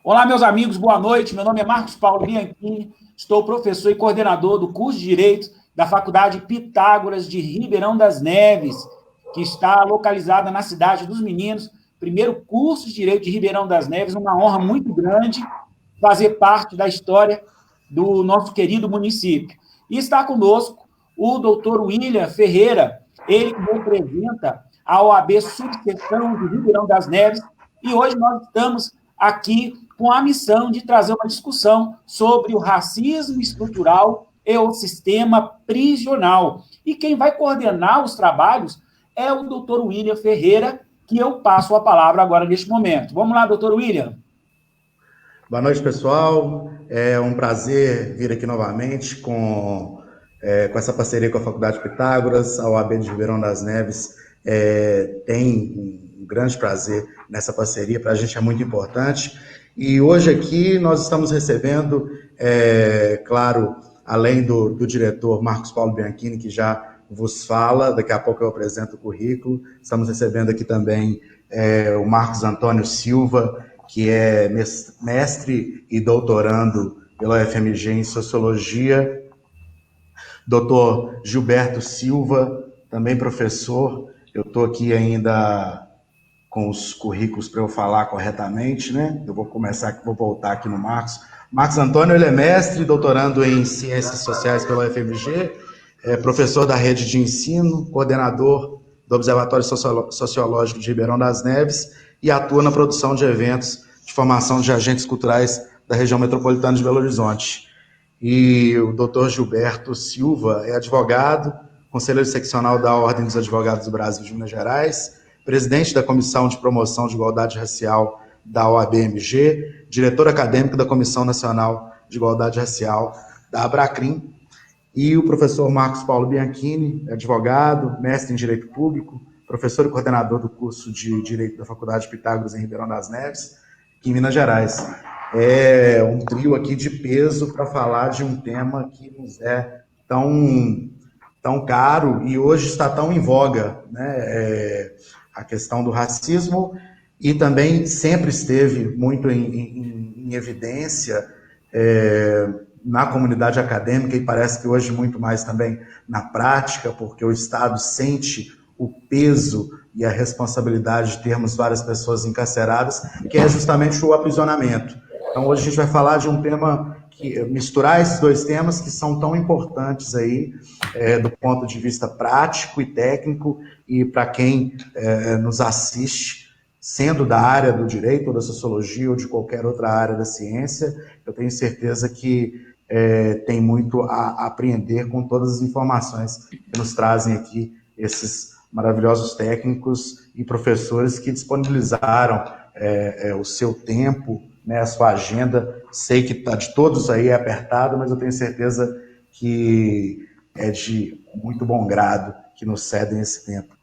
Olá, meus amigos, boa noite. Meu nome é Marcos Paulo Bianchini, estou professor e coordenador do curso de Direito da Faculdade Pitágoras de Ribeirão das Neves, que está localizada na cidade dos Meninos, primeiro curso de Direito de Ribeirão das Neves, uma honra muito grande fazer parte da história do nosso querido município. E está conosco o doutor William Ferreira, ele que representa a OAB Subseção de Ribeirão das Neves, e hoje nós estamos aqui com a missão de trazer uma discussão sobre o racismo estrutural e o sistema prisional. E quem vai coordenar os trabalhos é o doutor William Ferreira, que eu passo a palavra agora neste momento. Vamos lá, doutor William. Boa noite, pessoal. É um prazer vir aqui novamente com essa parceria com a Faculdade Pitágoras. A OAB de Ribeirão das Neves tem um grande prazer nessa parceria, para a gente é muito importante. E hoje aqui nós estamos recebendo, claro, além do diretor Marcos Paulo Bianchini, que já vos fala, daqui a pouco eu apresento o currículo, estamos recebendo aqui também o Marcos Antônio Silva, que é mestre e doutorando pela UFMG em Sociologia, doutor Gilberto Silva, também professor. Eu estou aqui ainda com os currículos para eu falar corretamente, né? Eu vou voltar aqui no Marcos. Marcos Antônio, ele é mestre e doutorando em Ciências Sociais pela UFMG, é professor da rede de ensino, coordenador do Observatório Sociológico de Ribeirão das Neves e atua na produção de eventos de formação de agentes culturais da região metropolitana de Belo Horizonte. E o doutor Gilberto Silva é advogado, conselheiro seccional da Ordem dos Advogados do Brasil de Minas Gerais, presidente da Comissão de Promoção de Igualdade Racial da OAB-MG, diretor acadêmico da Comissão Nacional de Igualdade Racial da Abracrim, e o professor Marcos Paulo Bianchini, advogado, mestre em Direito Público, professor e coordenador do curso de Direito da Faculdade Pitágoras em Ribeirão das Neves, aqui em Minas Gerais. É um trio aqui de peso para falar de um tema que nos é tão caro e hoje está tão em voga, né? A questão do racismo, e também sempre esteve muito em evidência na comunidade acadêmica, e parece que hoje muito mais também na prática, porque o Estado sente o peso e a responsabilidade de termos várias pessoas encarceradas, que é justamente o aprisionamento. Então, hoje a gente vai falar de um tema, misturar esses dois temas que são tão importantes aí, do ponto de vista prático e técnico, e para quem nos assiste, sendo da área do direito, ou da sociologia, ou de qualquer outra área da ciência, eu tenho certeza que tem muito a aprender com todas as informações que nos trazem aqui esses maravilhosos técnicos e professores que disponibilizaram o seu tempo, né, a sua agenda. Sei que tá de todos aí apertado, mas eu tenho certeza que é de muito bom grado que nos cedem esse tempo.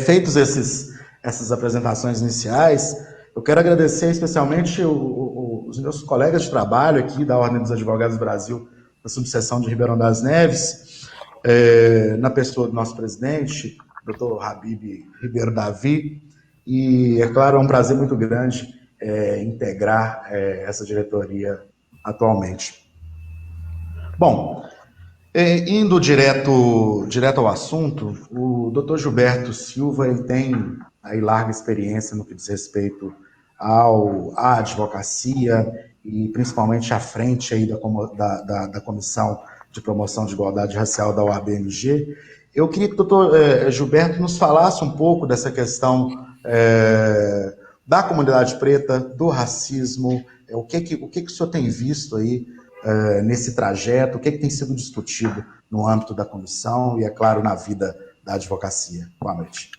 Feitos essas apresentações iniciais, eu quero agradecer especialmente os meus colegas de trabalho aqui da Ordem dos Advogados do Brasil, da subseção de Ribeirão das Neves, na pessoa do nosso presidente, doutor Habib Ribeiro Davi, e, é claro, é um prazer muito grande integrar essa diretoria atualmente. Bom, indo direto ao assunto, o doutor Gilberto Silva ele tem aí larga experiência no que diz respeito à advocacia e principalmente à frente aí da Comissão de Promoção de Igualdade Racial da OAB-MG. Eu queria que o doutor Gilberto nos falasse um pouco dessa questão da comunidade preta, do racismo, o que o senhor tem visto aí nesse trajeto, o que tem sido discutido no âmbito da comissão e, é claro, na vida da advocacia. Boa noite.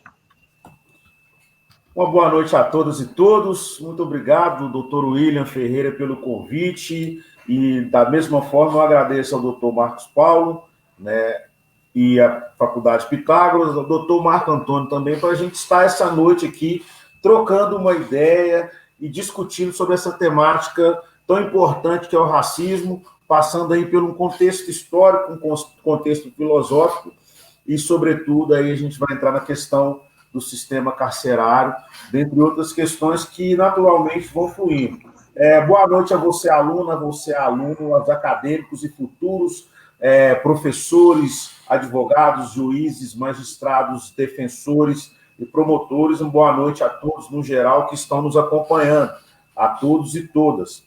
Uma boa noite a todas e todos. Muito obrigado, doutor William Ferreira, pelo convite, e da mesma forma eu agradeço ao doutor Marcos Paulo, né, e a Faculdade Pitágoras, ao doutor Marco Antônio também, para a gente estar essa noite aqui trocando uma ideia e discutindo sobre essa temática tão importante que é o racismo, passando aí por um contexto histórico, um contexto filosófico, e, sobretudo, aí a gente vai entrar na questão do sistema carcerário, dentre outras questões que naturalmente vão fluindo. Boa noite a você, aluna, você, aluno, aos acadêmicos e futuros professores, advogados, juízes, magistrados, defensores e promotores. Uma boa noite a todos, no geral, que estão nos acompanhando, a todos e todas.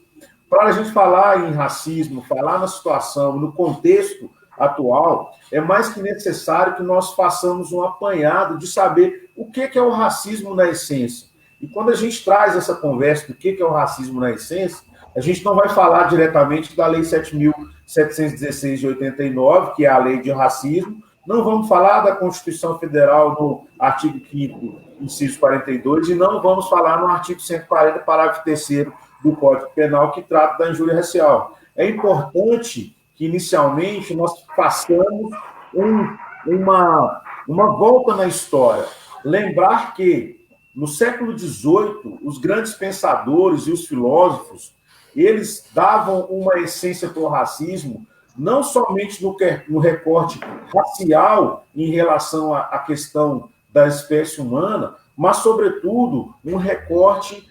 Para a gente falar em racismo, falar na situação, no contexto atual, é mais que necessário que nós façamos um apanhado de saber o que é o racismo na essência. E quando a gente traz essa conversa do que é o racismo na essência, a gente não vai falar diretamente da Lei 7.716 de 89, que é a lei de racismo, não vamos falar da Constituição Federal no artigo 5º, inciso 42, e não vamos falar no artigo 140, parágrafo 3º do Código Penal, que trata da injúria racial. É importante que, inicialmente, nós façamos uma volta na história. Lembrar que, no século XVIII, os grandes pensadores e os filósofos, eles davam uma essência para o racismo, não somente no recorte racial em relação à questão da espécie humana, mas, sobretudo, um recorte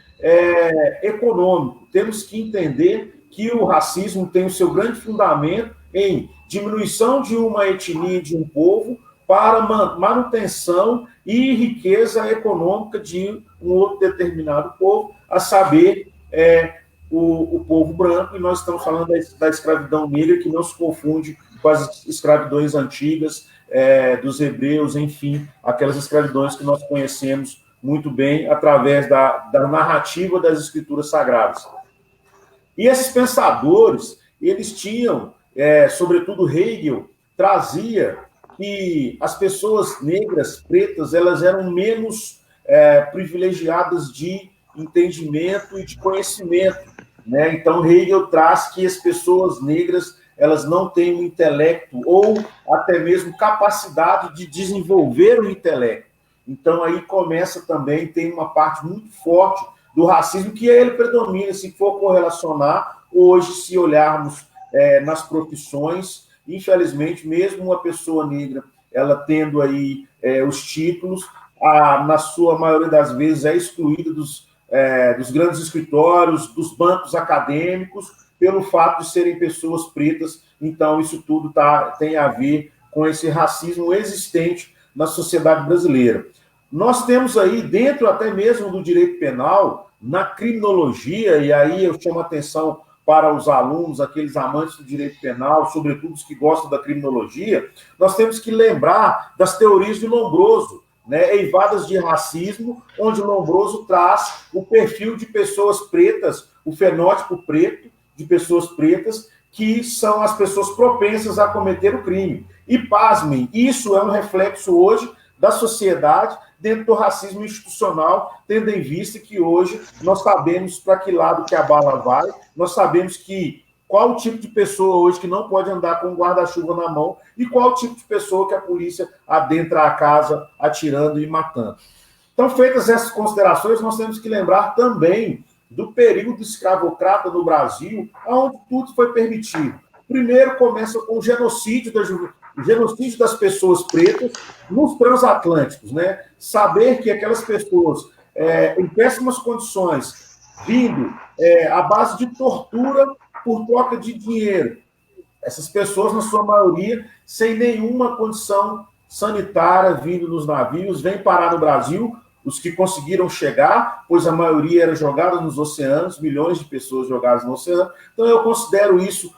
econômico. Temos que entender que o racismo tem o seu grande fundamento em diminuição de uma etnia, de um povo, para manutenção e riqueza econômica de um outro determinado povo, a saber, o povo branco, e nós estamos falando da escravidão negra, que não se confunde com as escravidões antigas dos hebreus, enfim, aquelas escravidões que nós conhecemos muito bem através da narrativa das escrituras sagradas. E esses pensadores, eles tinham, sobretudo Hegel, trazia que as pessoas negras, pretas, elas eram menos privilegiadas de entendimento e de conhecimento, né? Então, Hegel traz que as pessoas negras, elas não têm um intelecto ou até mesmo capacidade de desenvolver o intelecto. Então, aí começa também, tem uma parte muito forte do racismo, que ele predomina, se for correlacionar, hoje, se olharmos nas profissões, infelizmente, mesmo uma pessoa negra, ela tendo aí os títulos, na sua maioria das vezes é excluída dos grandes escritórios, dos bancos acadêmicos, pelo fato de serem pessoas pretas. Então, isso tudo tem a ver com esse racismo existente na sociedade brasileira. Nós temos aí, dentro até mesmo do direito penal, na criminologia, e aí eu chamo a atenção para os alunos, aqueles amantes do direito penal, sobretudo os que gostam da criminologia, nós temos que lembrar das teorias de Lombroso, né, eivadas de racismo, onde Lombroso traz o perfil de pessoas pretas, o fenótipo preto de pessoas pretas, que são as pessoas propensas a cometer o crime. E, pasmem, isso é um reflexo hoje da sociedade dentro do racismo institucional, tendo em vista que hoje nós sabemos para que lado que a bala vai, nós sabemos qual o tipo de pessoa hoje que não pode andar com um guarda-chuva na mão e qual o tipo de pessoa que a polícia adentra a casa atirando e matando. Então, feitas essas considerações, nós temos que lembrar também do período escravocrata no Brasil, onde tudo foi permitido. Primeiro começa com o genocídio das pessoas pretas nos transatlânticos, né? Saber que aquelas pessoas em péssimas condições, vindo à base de tortura por troca de dinheiro. Essas pessoas, na sua maioria, sem nenhuma condição sanitária, vindo nos navios, vêm parar no Brasil, os que conseguiram chegar, pois a maioria era jogada nos oceanos, milhões de pessoas jogadas no oceano. Então, eu considero isso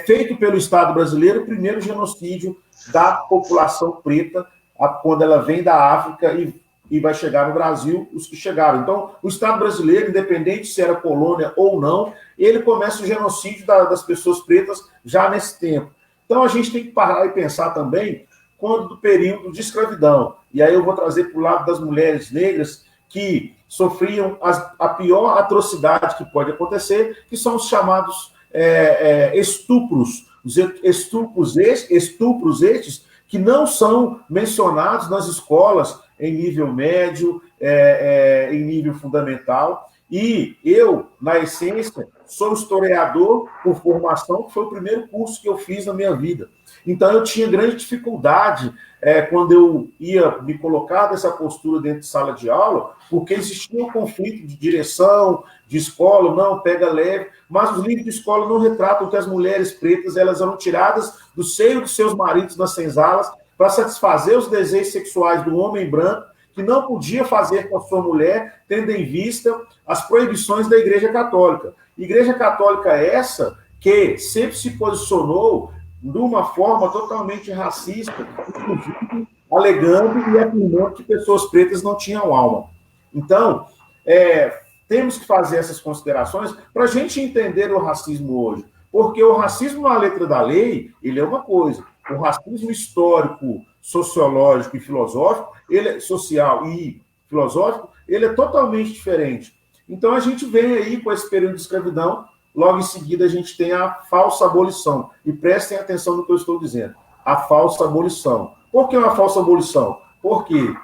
feito pelo Estado brasileiro, o primeiro genocídio da população preta, quando ela vem da África e vai chegar no Brasil, os que chegaram. Então, o Estado brasileiro, independente se era colônia ou não, ele começa o genocídio das pessoas pretas já nesse tempo. Então, a gente tem que parar e pensar também quando do período de escravidão. E aí eu vou trazer para o lado das mulheres negras que sofriam a pior atrocidade que pode acontecer, que são os chamados estupros. Os estupros estes que não são mencionados nas escolas em nível médio, em nível fundamental, E eu, na essência, sou historiador por formação, que foi o primeiro curso que eu fiz na minha vida. Então, eu tinha grande dificuldade quando eu ia me colocar dessa postura dentro de sala de aula, porque existia um conflito de direção, de escola, não, pega leve, mas os livros de escola não retratam que as mulheres pretas elas eram tiradas do seio dos seus maridos nas senzalas para satisfazer os desejos sexuais do homem branco, que não podia fazer com a sua mulher, tendo em vista as proibições da Igreja Católica. Igreja Católica essa que sempre se posicionou de uma forma totalmente racista, inclusive alegando e afirmando que pessoas pretas não tinham alma. Então, temos que fazer essas considerações para a gente entender o racismo hoje. Porque o racismo na letra da lei, ele é uma coisa. O racismo histórico, sociológico e filosófico, social e filosófico, ele é totalmente diferente. Então, a gente vem aí com esse período de escravidão, logo em seguida a gente tem a falsa abolição. E prestem atenção no que eu estou dizendo. A falsa abolição. Por que uma falsa abolição? Porque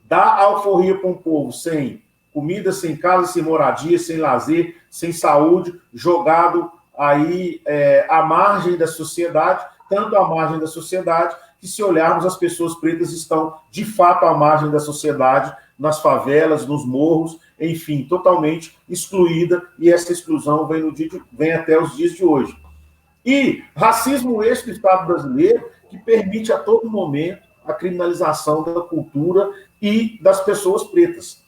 dá alforria para um povo sem comida, sem casa, sem moradia, sem lazer, sem saúde, jogado aí à margem da sociedade, tanto à margem da sociedade, que se olharmos, as pessoas pretas estão, de fato, à margem da sociedade, nas favelas, nos morros, enfim, totalmente excluída, e essa exclusão vem até os dias de hoje. E racismo esse do Estado brasileiro, que permite a todo momento a criminalização da cultura e das pessoas pretas.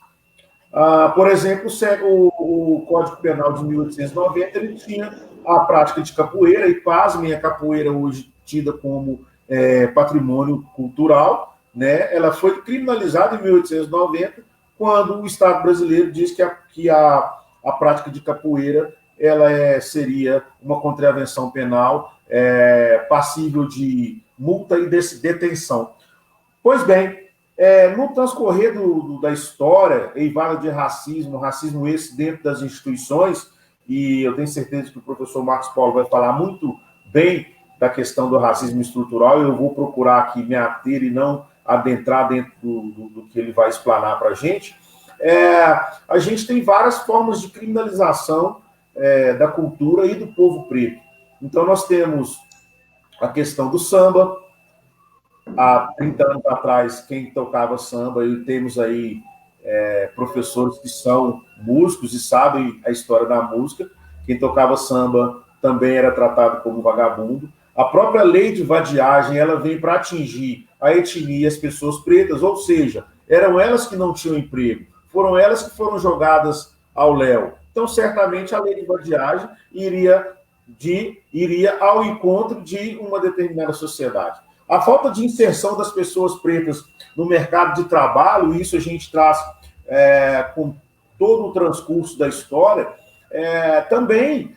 Por exemplo, o Código Penal de 1890, ele tinha a prática de capoeira, e pasmem, a capoeira hoje tida como patrimônio cultural, né? Ela foi criminalizada em 1890, quando o Estado brasileiro diz que a prática de capoeira ela seria uma contravenção penal passível de multa e detenção. Pois bem, no transcorrer da história, eivada de racismo esse dentro das instituições, e eu tenho certeza que o professor Marcos Paulo vai falar muito bem da questão do racismo estrutural, eu vou procurar aqui me ater e não adentrar dentro do que ele vai explanar para a gente. A gente tem várias formas de criminalização da cultura e do povo preto. Então, nós temos a questão do samba. Há 30 anos atrás, quem tocava samba, e temos aí professores que são músicos e sabem a história da música. Quem tocava samba também era tratado como vagabundo. A própria lei de vadiagem, ela vem para atingir a etnia, as pessoas pretas, ou seja, eram elas que não tinham emprego, foram elas que foram jogadas ao léu. Então, certamente, a lei de vadiagem iria ao encontro de uma determinada sociedade. A falta de inserção das pessoas pretas no mercado de trabalho, isso a gente traz com todo o transcurso da história, também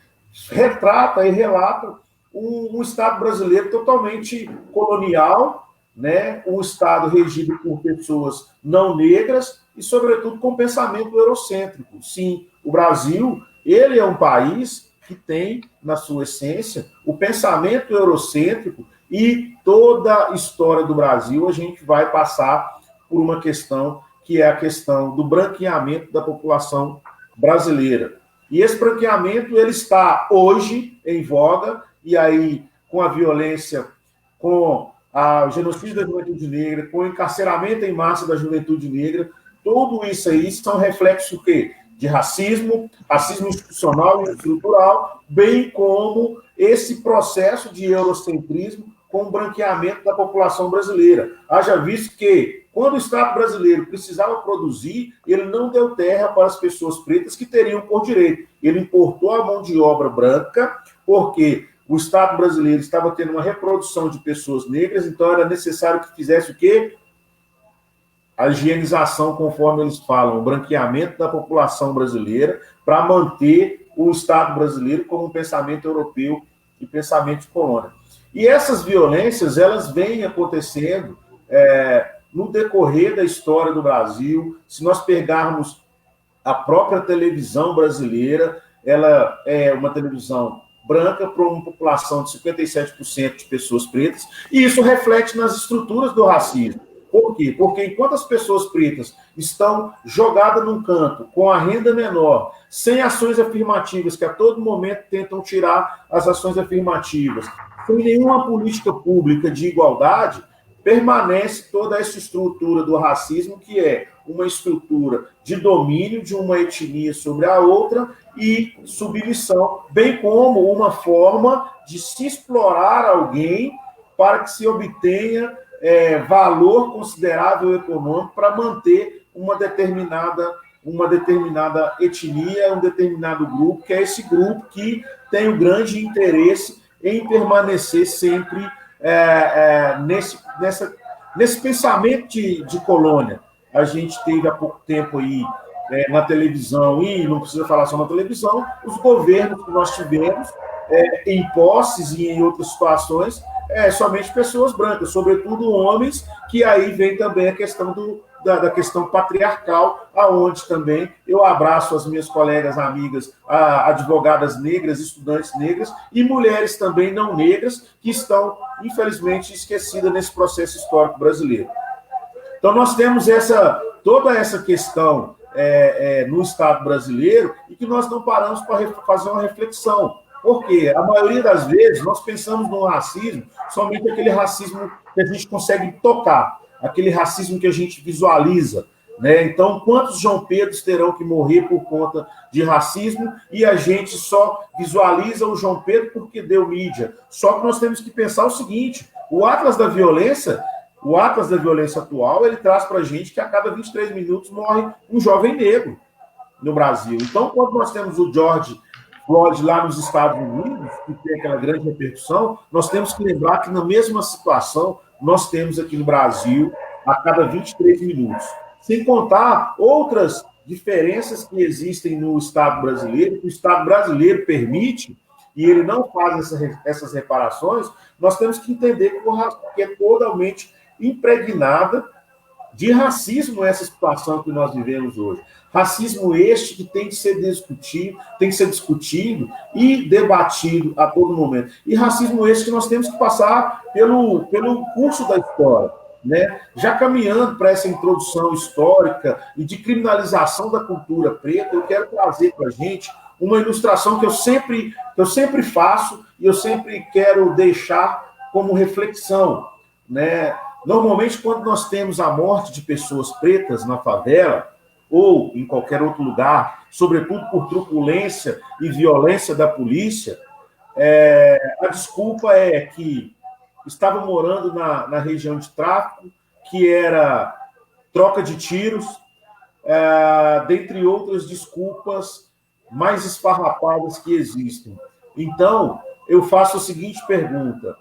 retrata e relata um Estado brasileiro totalmente colonial, né? Um Estado regido por pessoas não negras e, sobretudo, com pensamento eurocêntrico. Sim, o Brasil, ele é um país que tem, na sua essência, o pensamento eurocêntrico, e toda a história do Brasil a gente vai passar por uma questão que é a questão do branqueamento da população brasileira. E esse branqueamento ele está hoje em voga, e aí com a violência, com o genocídio da juventude negra, com o encarceramento em massa da juventude negra, tudo isso aí são reflexos de racismo institucional e estrutural, bem como esse processo de eurocentrismo com o branqueamento da população brasileira. Haja visto que, quando o Estado brasileiro precisava produzir, ele não deu terra para as pessoas pretas que teriam por direito. Ele importou a mão de obra branca, porque o Estado brasileiro estava tendo uma reprodução de pessoas negras, então era necessário que fizesse o quê? A higienização, conforme eles falam, o branqueamento da população brasileira, para manter o Estado brasileiro como um pensamento europeu e pensamento de colônia. E essas violências, elas vêm acontecendo no decorrer da história do Brasil. Se nós pegarmos a própria televisão brasileira, ela é uma televisão branca para uma população de 57% de pessoas pretas, e isso reflete nas estruturas do racismo. Por quê? Porque enquanto as pessoas pretas estão jogadas num canto, com a renda menor, sem ações afirmativas, que a todo momento tentam tirar as ações afirmativas, sem nenhuma política pública de igualdade, permanece toda essa estrutura do racismo, que é uma estrutura de domínio de uma etnia sobre a outra e submissão, bem como uma forma de se explorar alguém para que se obtenha valor considerável econômico para manter uma determinada etnia, um determinado grupo, que é esse grupo que tem o grande interesse em permanecer sempre nesse pensamento de colônia. A gente teve há pouco tempo aí na televisão, e não precisa falar só na televisão, os governos que nós tivemos em posses e em outras situações, somente pessoas brancas, sobretudo homens, que aí vem também a questão da questão patriarcal, aonde também eu abraço as minhas colegas, amigas, advogadas negras, estudantes negras e mulheres também não negras, que estão, infelizmente, esquecidas nesse processo histórico brasileiro. Então, nós temos toda essa questão no Estado brasileiro e que nós não paramos para fazer uma reflexão. Porque a maioria das vezes nós pensamos no racismo, somente aquele racismo que a gente consegue tocar, aquele racismo que a gente visualiza, né? Então, quantos João Pedros terão que morrer por conta de racismo e a gente só visualiza o João Pedro porque deu mídia? Só que nós temos que pensar o seguinte: o Atlas da Violência atual, ele traz para a gente que a cada 23 minutos morre um jovem negro no Brasil. Então, quando nós temos o George Floyd lá nos Estados Unidos, que tem aquela grande repercussão, nós temos que lembrar que na mesma situação nós temos aqui no Brasil a cada 23 minutos. Sem contar outras diferenças que existem no Estado brasileiro, que o Estado brasileiro permite, e ele não faz essas reparações, nós temos que entender que é totalmente impregnada de racismo essa situação que nós vivemos hoje. Racismo este que tem que ser discutido e debatido a todo momento. E racismo este que nós temos que passar pelo curso da história, né? Já caminhando para essa introdução histórica e de criminalização da cultura preta, eu quero trazer para a gente uma ilustração que eu sempre faço e eu sempre quero deixar como reflexão, né? Normalmente, quando nós temos a morte de pessoas pretas na favela ou em qualquer outro lugar, sobretudo por truculência e violência da polícia, a desculpa é que estavam morando na região de tráfico, que era troca de tiros, dentre outras desculpas mais esfarrapadas que existem. Então, eu faço a seguinte pergunta: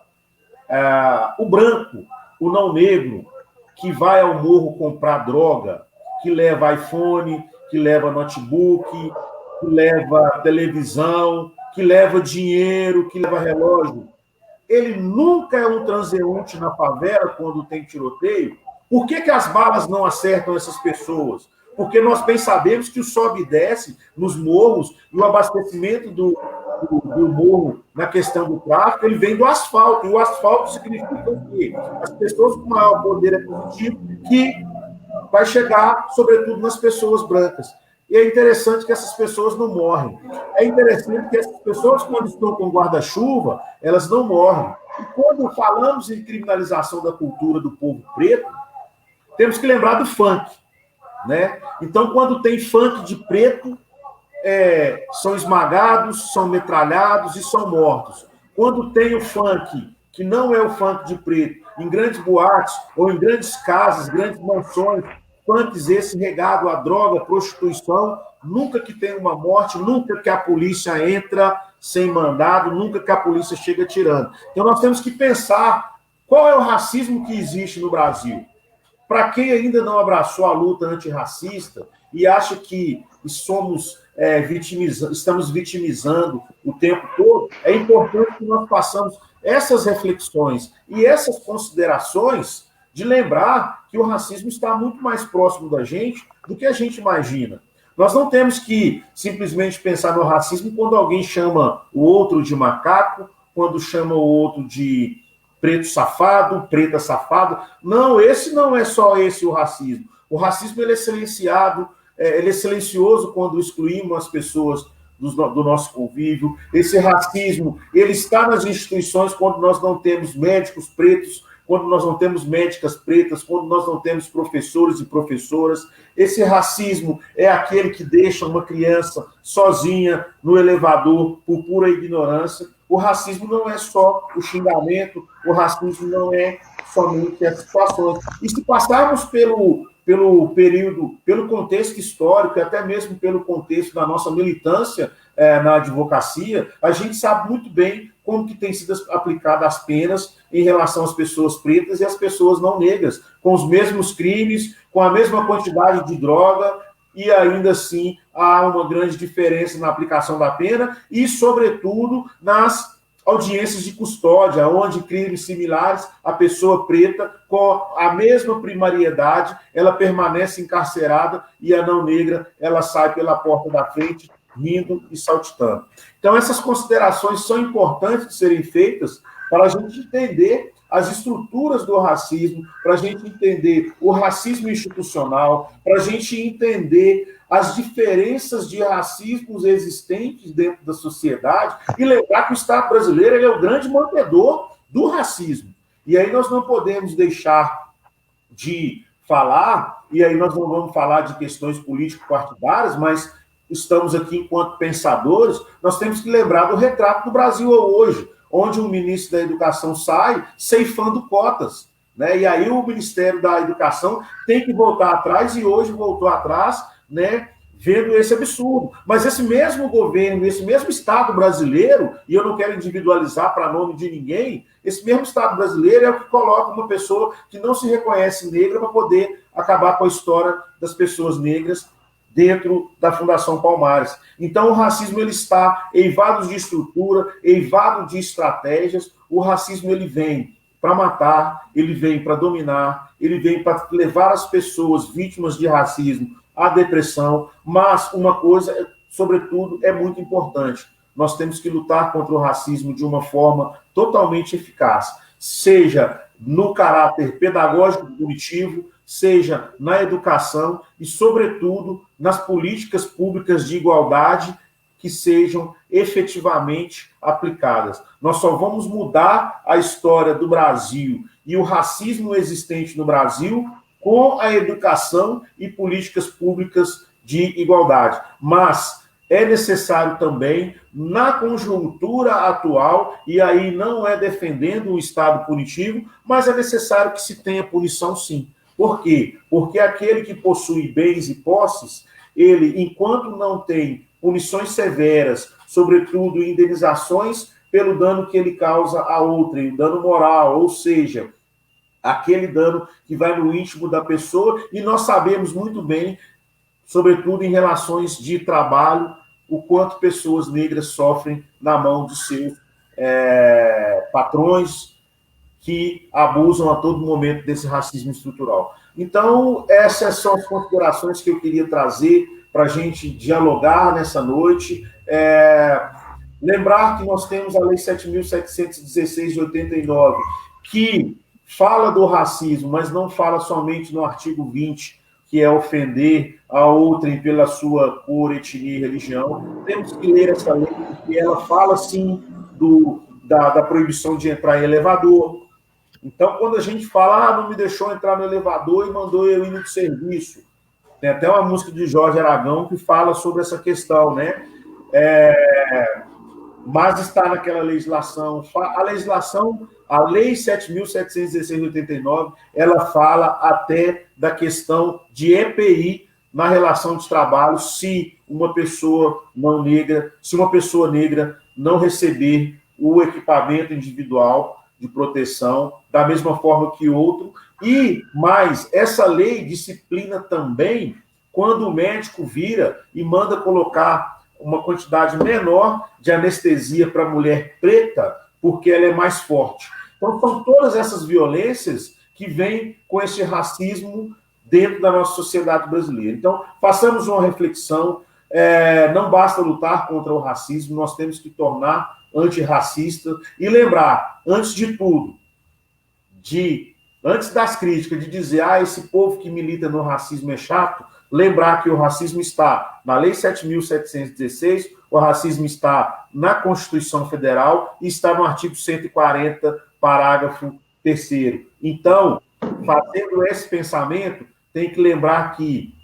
o branco, o não negro, que vai ao morro comprar droga, que leva iPhone, que leva notebook, que leva televisão, que leva dinheiro, que leva relógio, ele nunca é um transeunte na favela quando tem tiroteio? Por que as balas não acertam essas pessoas? Porque nós bem sabemos que o sobe e desce nos morros e o abastecimento do morro na questão do tráfico, ele vem do asfalto, e o asfalto significa o quê? As pessoas com maior poder aquisitivo, que vai chegar, sobretudo, nas pessoas brancas. E é interessante que essas pessoas não morrem. É interessante que essas pessoas, quando estão com guarda-chuva, elas não morrem. E quando falamos em criminalização da cultura do povo preto, temos que lembrar do funk, né? Então, quando tem funk de preto, são esmagados, são metralhados e são mortos. Quando tem o funk, que não é o funk de preto, em grandes boates ou em grandes casas, grandes mansões, funks esse regado à droga, prostituição, nunca que tem uma morte, nunca que a polícia entra sem mandado, nunca que a polícia chega tirando. Então nós temos que pensar qual é o racismo que existe no Brasil. Para quem ainda não abraçou a luta antirracista e acha que estamos vitimizando o tempo todo, é importante que nós façamos essas reflexões e essas considerações de lembrar que o racismo está muito mais próximo da gente do que a gente imagina. Nós não temos que simplesmente pensar no racismo quando alguém chama o outro de macaco, quando chama o outro de preto safado, preta safado. Não, esse não é só esse o racismo. O racismo ele é silenciado, ele é silencioso quando excluímos as pessoas do nosso convívio. Esse racismo ele está nas instituições quando nós não temos médicos pretos, quando nós não temos médicas pretas, quando nós não temos professores e professoras. Esse racismo é aquele que deixa uma criança sozinha no elevador por pura ignorância. O racismo não é só o xingamento, o racismo não é somente as situações. E se passarmos pelo período, pelo contexto histórico, e até mesmo pelo contexto da nossa militância na advocacia, a gente sabe muito bem como que tem sido aplicadas as penas em relação às pessoas pretas e às pessoas não negras, com os mesmos crimes, com a mesma quantidade de droga, e ainda assim há uma grande diferença na aplicação da pena e, sobretudo, nas audiências de custódia, onde crimes similares, a pessoa preta, com a mesma primariedade, ela permanece encarcerada e a não negra, ela sai pela porta da frente, rindo e saltitando. Então, essas considerações são importantes de serem feitas para a gente entender as estruturas do racismo, para a gente entender o racismo institucional, para a gente entender as diferenças de racismos existentes dentro da sociedade e lembrar que o Estado brasileiro ele é o grande mantenedor do racismo. E aí nós não podemos deixar de falar, e aí nós não vamos falar de questões político-partidárias, mas estamos aqui enquanto pensadores, nós temos que lembrar do retrato do Brasil hoje, onde o ministro da Educação sai ceifando cotas, né? E aí o Ministério da Educação tem que voltar atrás, e hoje voltou atrás, né, vendo esse absurdo. Mas esse mesmo governo, esse mesmo Estado brasileiro, e eu não quero individualizar para nome de ninguém, esse mesmo Estado brasileiro é o que coloca uma pessoa que não se reconhece negra para poder acabar com a história das pessoas negras dentro da Fundação Palmares. Então, o racismo ele está eivado de estrutura, eivado de estratégias. O racismo ele vem para matar, ele vem para dominar, ele vem para levar as pessoas vítimas de racismo à depressão. Mas uma coisa, sobretudo, é muito importante. Nós temos que lutar contra o racismo de uma forma totalmente eficaz, seja no caráter pedagógico punitivo, seja na educação e, sobretudo, nas políticas públicas de igualdade que sejam efetivamente aplicadas. Nós só vamos mudar a história do Brasil e o racismo existente no Brasil com a educação e políticas públicas de igualdade. Mas é necessário também, na conjuntura atual, e aí não é defendendo o Estado punitivo, mas é necessário que se tenha punição sim. Por quê? Porque aquele que possui bens e posses, ele, enquanto não tem punições severas, sobretudo indenizações pelo dano que ele causa a outrem, dano moral, ou seja, aquele dano que vai no íntimo da pessoa, e nós sabemos muito bem, sobretudo em relações de trabalho, o quanto pessoas negras sofrem na mão de seus patrões, que abusam a todo momento desse racismo estrutural. Então, essas são as considerações que eu queria trazer para a gente dialogar nessa noite. Lembrar que nós temos a Lei 7.716 de 89, que fala do racismo, mas não fala somente no artigo 20, que é ofender a outrem pela sua cor, etnia e religião. Temos que ler essa lei, porque ela fala, sim, da proibição de entrar em elevador. Então, quando a gente fala, não me deixou entrar no elevador e mandou eu ir no serviço. Tem até uma música de Jorge Aragão que fala sobre essa questão, né? Mas está naquela legislação, a Lei 7.716 de 89, ela fala até da questão de EPI na relação de trabalho, se uma pessoa negra não receber o equipamento individual de proteção, da mesma forma que outro. E mais, essa lei disciplina também quando o médico vira e manda colocar uma quantidade menor de anestesia para a mulher preta, porque ela é mais forte. Então, são todas essas violências que vêm com esse racismo dentro da nossa sociedade brasileira. Então, façamos uma reflexão, não basta lutar contra o racismo, nós temos que tornar antirracista e lembrar, antes de tudo, antes das críticas, de dizer, esse povo que milita no racismo é chato, lembrar que o racismo está na Lei 7.716, o racismo está na Constituição Federal e está no artigo 140, parágrafo 3º. Então, fazendo esse pensamento, tem que lembrar que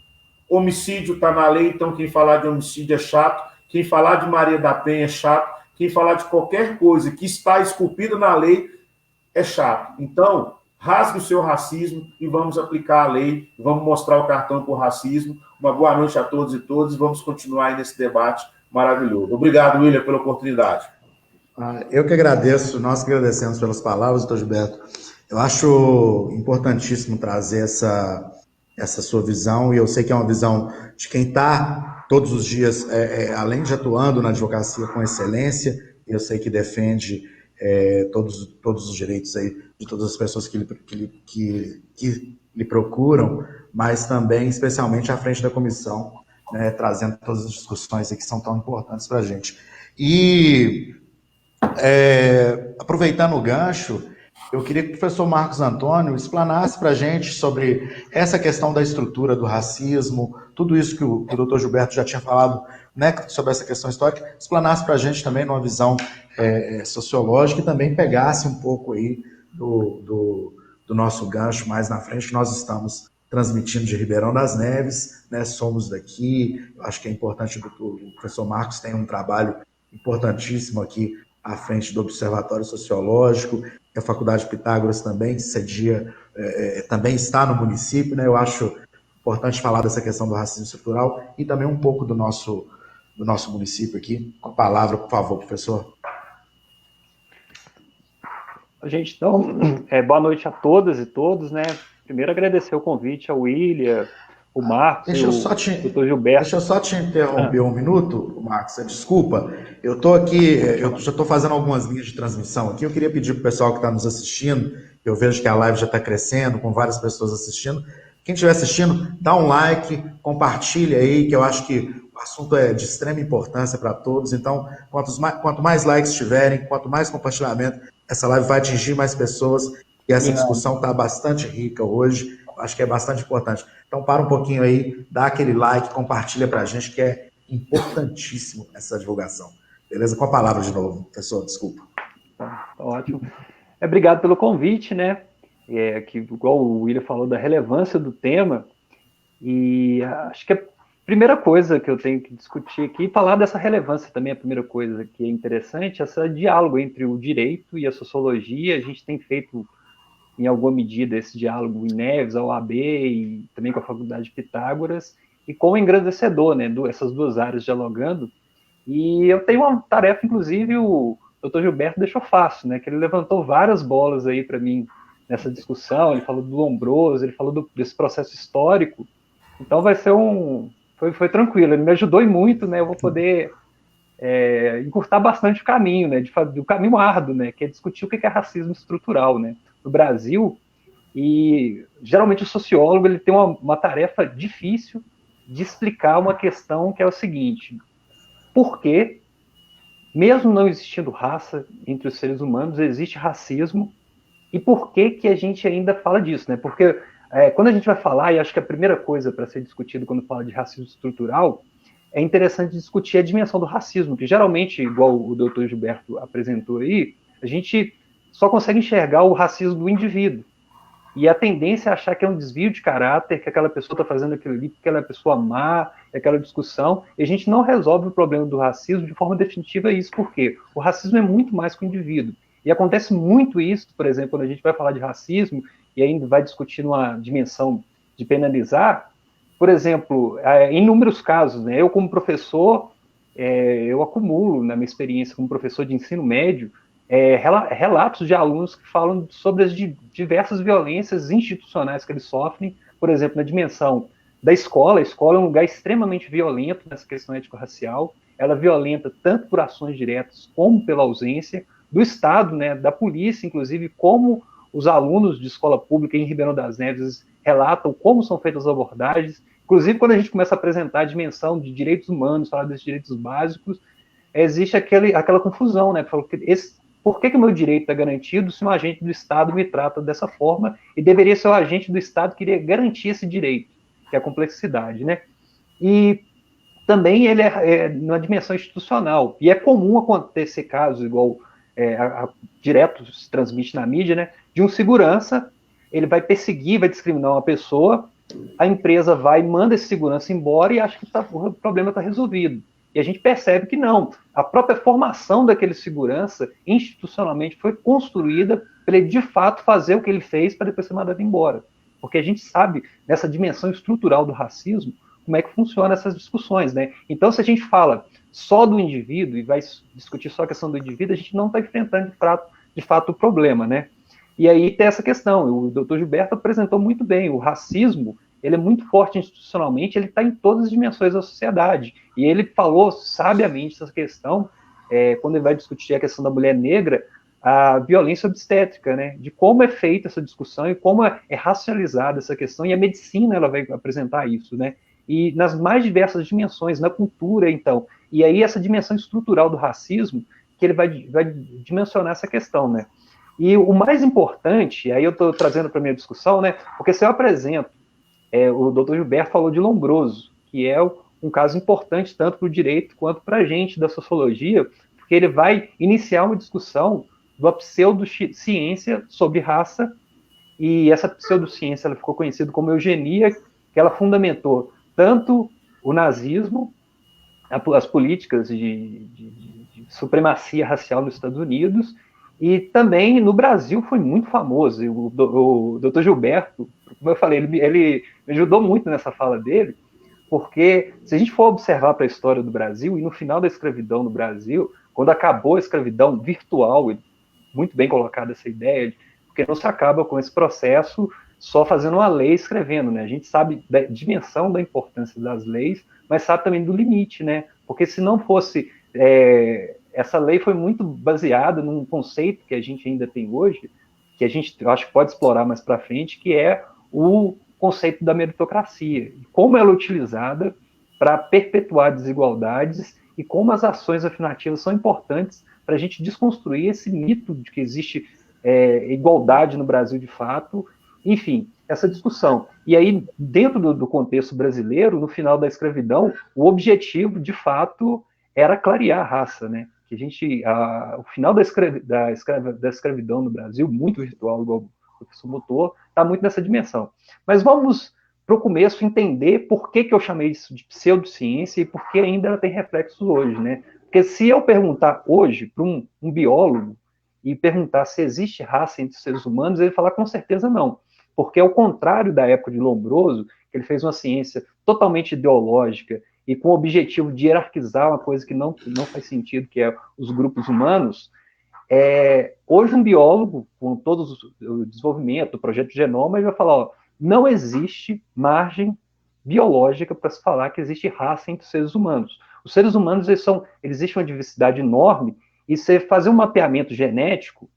homicídio está na lei, então quem falar de homicídio é chato, quem falar de Maria da Penha é chato, quem falar de qualquer coisa que está esculpida na lei é chato. Então, rasgue o seu racismo e vamos aplicar a lei, vamos mostrar o cartão por racismo. Uma boa noite a todos e todas, vamos continuar aí nesse debate maravilhoso. Obrigado, William, pela oportunidade. Eu que agradeço, nós que agradecemos pelas palavras, doutor Gilberto. Eu acho importantíssimo trazer essa sua visão, e eu sei que é uma visão de quem está todos os dias, além de atuando na advocacia com excelência, eu sei que defende todos os direitos aí de todas as pessoas que lhe procuram, mas também, especialmente, à frente da comissão, né, trazendo todas as discussões aí que são tão importantes para a gente. E, aproveitando o gancho, eu queria que o professor Marcos Antônio explanasse para a gente sobre essa questão da estrutura do racismo, tudo isso que o doutor Gilberto já tinha falado, né, sobre essa questão histórica, explanasse para a gente também numa visão sociológica e também pegasse um pouco aí do nosso gancho mais na frente. Nós estamos transmitindo de Ribeirão das Neves, né, somos daqui, eu acho que é importante que o professor Marcos tenha um trabalho importantíssimo aqui à frente do Observatório Sociológico. A Faculdade Pitágoras também cedia, também está no município, né? Eu acho importante falar dessa questão do racismo estrutural e também um pouco do nosso município aqui. Com a palavra, por favor, professor. Gente, então, boa noite a todas e todos, né? Primeiro, agradecer o convite ao William, o Marcos, o doutor Gilberto. Deixa eu só te interromper um minuto, Marcos, desculpa. Eu estou aqui, eu já estou fazendo algumas linhas de transmissão aqui. Eu queria pedir para o pessoal que está nos assistindo, eu vejo que a live já está crescendo, com várias pessoas assistindo. Quem estiver assistindo, dá um like, compartilha aí, que eu acho que o assunto é de extrema importância para todos. Então, quanto mais likes tiverem, quanto mais compartilhamento, essa live vai atingir mais pessoas. E essa discussão está bastante rica hoje. Acho que é bastante importante. Então, para um pouquinho aí, dá aquele like, compartilha para a gente, que é importantíssimo essa divulgação. Beleza? Com a palavra de novo, professor, desculpa. Tá ótimo. Obrigado pelo convite, né? Que, igual o William falou, da relevância do tema, e acho que a primeira coisa que eu tenho que discutir aqui, falar dessa relevância também, a primeira coisa que é interessante, é esse diálogo entre o direito e a sociologia. A gente tem feito, em alguma medida, esse diálogo em Neves, a OAB e também com a Faculdade de Pitágoras, e como engrandecedor, né, essas duas áreas dialogando. E eu tenho uma tarefa, inclusive, o doutor Gilberto deixou fácil, né, que ele levantou várias bolas aí para mim nessa discussão. Ele falou do Lombroso, ele falou desse processo histórico. Então vai ser foi tranquilo, ele me ajudou muito, né, eu vou poder encurtar bastante o caminho, né, do caminho árduo, né, que é discutir o que é racismo estrutural, né, no Brasil. E geralmente o sociólogo ele tem uma tarefa difícil de explicar uma questão que é o seguinte: por que, mesmo não existindo raça entre os seres humanos, existe racismo, e por que a gente ainda fala disso, né? Porque quando a gente vai falar, e acho que a primeira coisa para ser discutido quando fala de racismo estrutural, é interessante discutir a dimensão do racismo, que geralmente, igual o doutor Gilberto apresentou aí, a gente só consegue enxergar o racismo do indivíduo. E a tendência é achar que é um desvio de caráter, que aquela pessoa está fazendo aquilo ali porque ela é pessoa má, aquela discussão, e a gente não resolve o problema do racismo de forma definitiva. Isso porque o racismo é muito mais que o indivíduo. E acontece muito isso, por exemplo, quando a gente vai falar de racismo e ainda vai discutir numa dimensão de penalizar. Por exemplo, em inúmeros casos, né, eu como professor, eu acumulo, na minha experiência como professor de ensino médio, relatos de alunos que falam sobre as diversas violências institucionais que eles sofrem, por exemplo, na dimensão da escola. A escola é um lugar extremamente violento nessa questão étnico-racial. Ela é violenta tanto por ações diretas como pela ausência do Estado, né, da polícia, inclusive, como os alunos de escola pública em Ribeirão das Neves relatam como são feitas as abordagens. Inclusive, quando a gente começa a apresentar a dimensão de direitos humanos, falar desses direitos básicos, existe aquela confusão, né? Por que o meu direito está garantido se um agente do Estado me trata dessa forma e deveria ser o agente do Estado que iria garantir esse direito, que é a complexidade, né? E também ele é numa dimensão institucional, e é comum acontecer casos, igual direto se transmite na mídia, né, de um segurança, ele vai perseguir, vai discriminar uma pessoa, a empresa vai e manda esse segurança embora e acha que o problema está resolvido. E a gente percebe que não. A própria formação daquele segurança, institucionalmente, foi construída para ele, de fato, fazer o que ele fez para depois ser mandado embora. Porque a gente sabe, nessa dimensão estrutural do racismo, como é que funciona essas discussões, né? Então, se a gente fala só do indivíduo e vai discutir só a questão do indivíduo, a gente não está enfrentando, de fato, o problema, né? E aí tem essa questão, o doutor Gilberto apresentou muito bem, o racismo, ele é muito forte institucionalmente, ele está em todas as dimensões da sociedade, e ele falou sabiamente essa questão, quando ele vai discutir a questão da mulher negra, a violência obstétrica, né, de como é feita essa discussão e como é racializada essa questão, e a medicina ela vai apresentar isso, né, e nas mais diversas dimensões, na cultura, então, e aí essa dimensão estrutural do racismo, que ele vai dimensionar essa questão, né. E o mais importante, aí eu estou trazendo para a minha discussão, né, porque se eu apresento, o doutor Gilberto falou de Lombroso, que é um caso importante tanto para o direito quanto para a gente da sociologia, porque ele vai iniciar uma discussão da pseudociência sobre raça, e essa pseudociência ela ficou conhecida como eugenia, que ela fundamentou tanto o nazismo, as políticas de supremacia racial nos Estados Unidos, e também no Brasil foi muito famoso. O doutor Gilberto, como eu falei, ele me ajudou muito nessa fala dele, porque se a gente for observar para a história do Brasil, e no final da escravidão no Brasil, quando acabou a escravidão virtual, muito bem colocada essa ideia, porque não se acaba com esse processo só fazendo uma lei escrevendo, né? A gente sabe da dimensão da importância das leis, mas sabe também do limite, né? Porque se não fosse... essa lei foi muito baseada num conceito que a gente ainda tem hoje, que a gente, eu acho que pode explorar mais para frente, que é o conceito da meritocracia. Como ela é utilizada para perpetuar desigualdades e como as ações afirmativas são importantes para a gente desconstruir esse mito de que existe igualdade no Brasil de fato. Enfim, essa discussão. E aí, dentro do contexto brasileiro, no final da escravidão, o objetivo, de fato, era clarear a raça, né? Que o final da escravidão no Brasil, muito virtual, igual o professor botou, está muito nessa dimensão. Mas vamos, para o começo, entender por que eu chamei isso de pseudociência e por que ainda ela tem reflexos hoje, né? Porque se eu perguntar hoje para um biólogo e perguntar se existe raça entre os seres humanos, ele falar com certeza não. Porque, ao contrário da época de Lombroso, que ele fez uma ciência totalmente ideológica e com o objetivo de hierarquizar uma coisa que não faz sentido, que é os grupos humanos, hoje um biólogo, com todo o desenvolvimento, o projeto Genoma, ele vai falar, ó, não existe margem biológica para se falar que existe raça entre os seres humanos. Os seres humanos, existe uma diversidade enorme, e se fazer um mapeamento genético,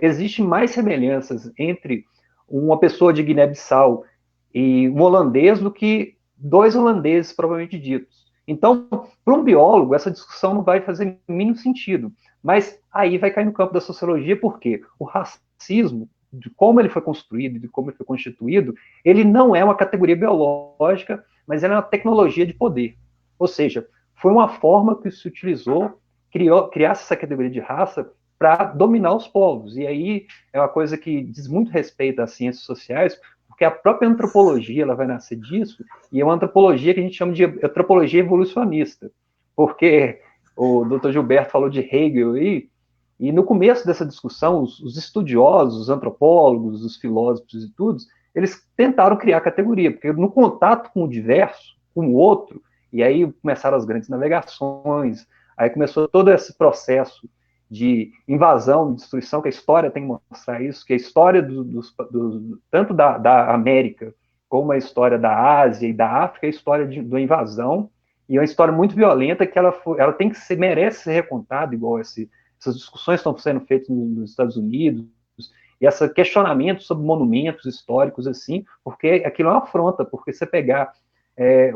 existe mais semelhanças entre uma pessoa de Guiné-Bissau e um holandês do que 2 holandeses, provavelmente ditos. Então, para um biólogo, essa discussão não vai fazer o mínimo sentido. Mas aí vai cair no campo da sociologia, porque o racismo, de como ele foi construído, de como ele foi constituído, ele não é uma categoria biológica, mas ele é uma tecnologia de poder. Ou seja, foi uma forma que se utilizou, criasse essa categoria de raça para dominar os povos. E aí é uma coisa que diz muito respeito às ciências sociais, porque a própria antropologia ela vai nascer disso, e é uma antropologia que a gente chama de antropologia evolucionista, porque o Dr. Gilberto falou de Hegel aí, e no começo dessa discussão, os estudiosos, os antropólogos, os filósofos e tudo, eles tentaram criar categoria, porque no contato com o diverso, com o outro, e aí começaram as grandes navegações, aí começou todo esse processo de invasão, de destruição, que a história tem que mostrar isso, que a história tanto da América, como a história da Ásia e da África, é a história da invasão, e é uma história muito violenta que ela tem que merece ser recontada, igual essas discussões estão sendo feitas nos Estados Unidos, e esse questionamento sobre monumentos históricos, assim, porque aquilo é uma afronta, porque você pegar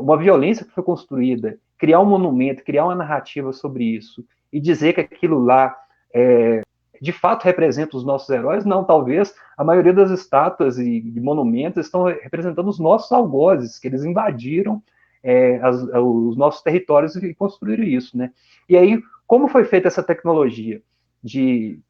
uma violência que foi construída, criar um monumento, criar uma narrativa sobre isso, e dizer que aquilo lá de fato representam os nossos heróis? Não, talvez a maioria das estátuas e monumentos estão representando os nossos algozes, que eles invadiram os nossos territórios e construíram isso, né? E aí, como foi feita essa tecnologia de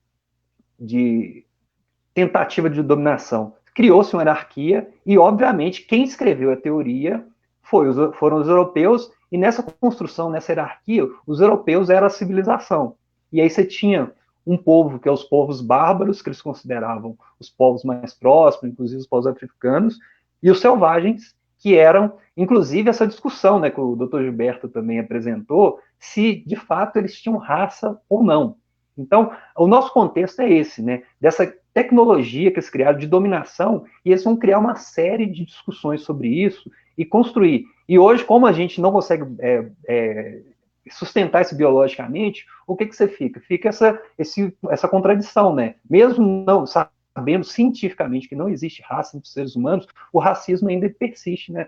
tentativa de dominação? Criou-se uma hierarquia e, obviamente, quem escreveu a teoria foram os europeus, e nessa construção, nessa hierarquia, os europeus eram a civilização. E aí você tinha um povo, que é os povos bárbaros, que eles consideravam os povos mais próximos, inclusive os povos africanos, e os selvagens, que eram, inclusive, essa discussão, né, que o Dr. Gilberto também apresentou, se, de fato, eles tinham raça ou não. Então, o nosso contexto é esse, né, dessa tecnologia que eles criaram de dominação, e eles vão criar uma série de discussões sobre isso e construir. E hoje, como a gente não consegue sustentar isso biologicamente, o que você fica? Fica essa contradição, né? Mesmo não sabendo cientificamente que não existe raça entre os seres humanos, o racismo ainda persiste, né?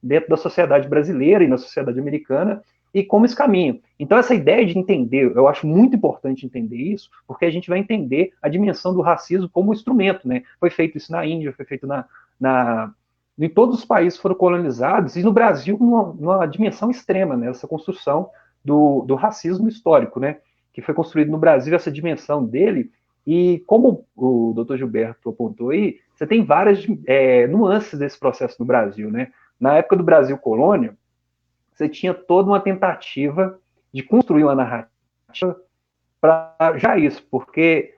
Dentro da sociedade brasileira e na sociedade americana, e como esse caminho. Então, essa ideia de entender, eu acho muito importante entender isso, porque a gente vai entender a dimensão do racismo como instrumento, né? Foi feito isso na Índia, foi feito em todos os países foram colonizados, e no Brasil, numa dimensão extrema, né? Essa construção do racismo histórico, né? Que foi construído no Brasil, essa dimensão dele, e como o Dr. Gilberto apontou aí, você tem várias nuances desse processo no Brasil, né? Na época do Brasil colônia, você tinha toda uma tentativa de construir uma narrativa para já isso, porque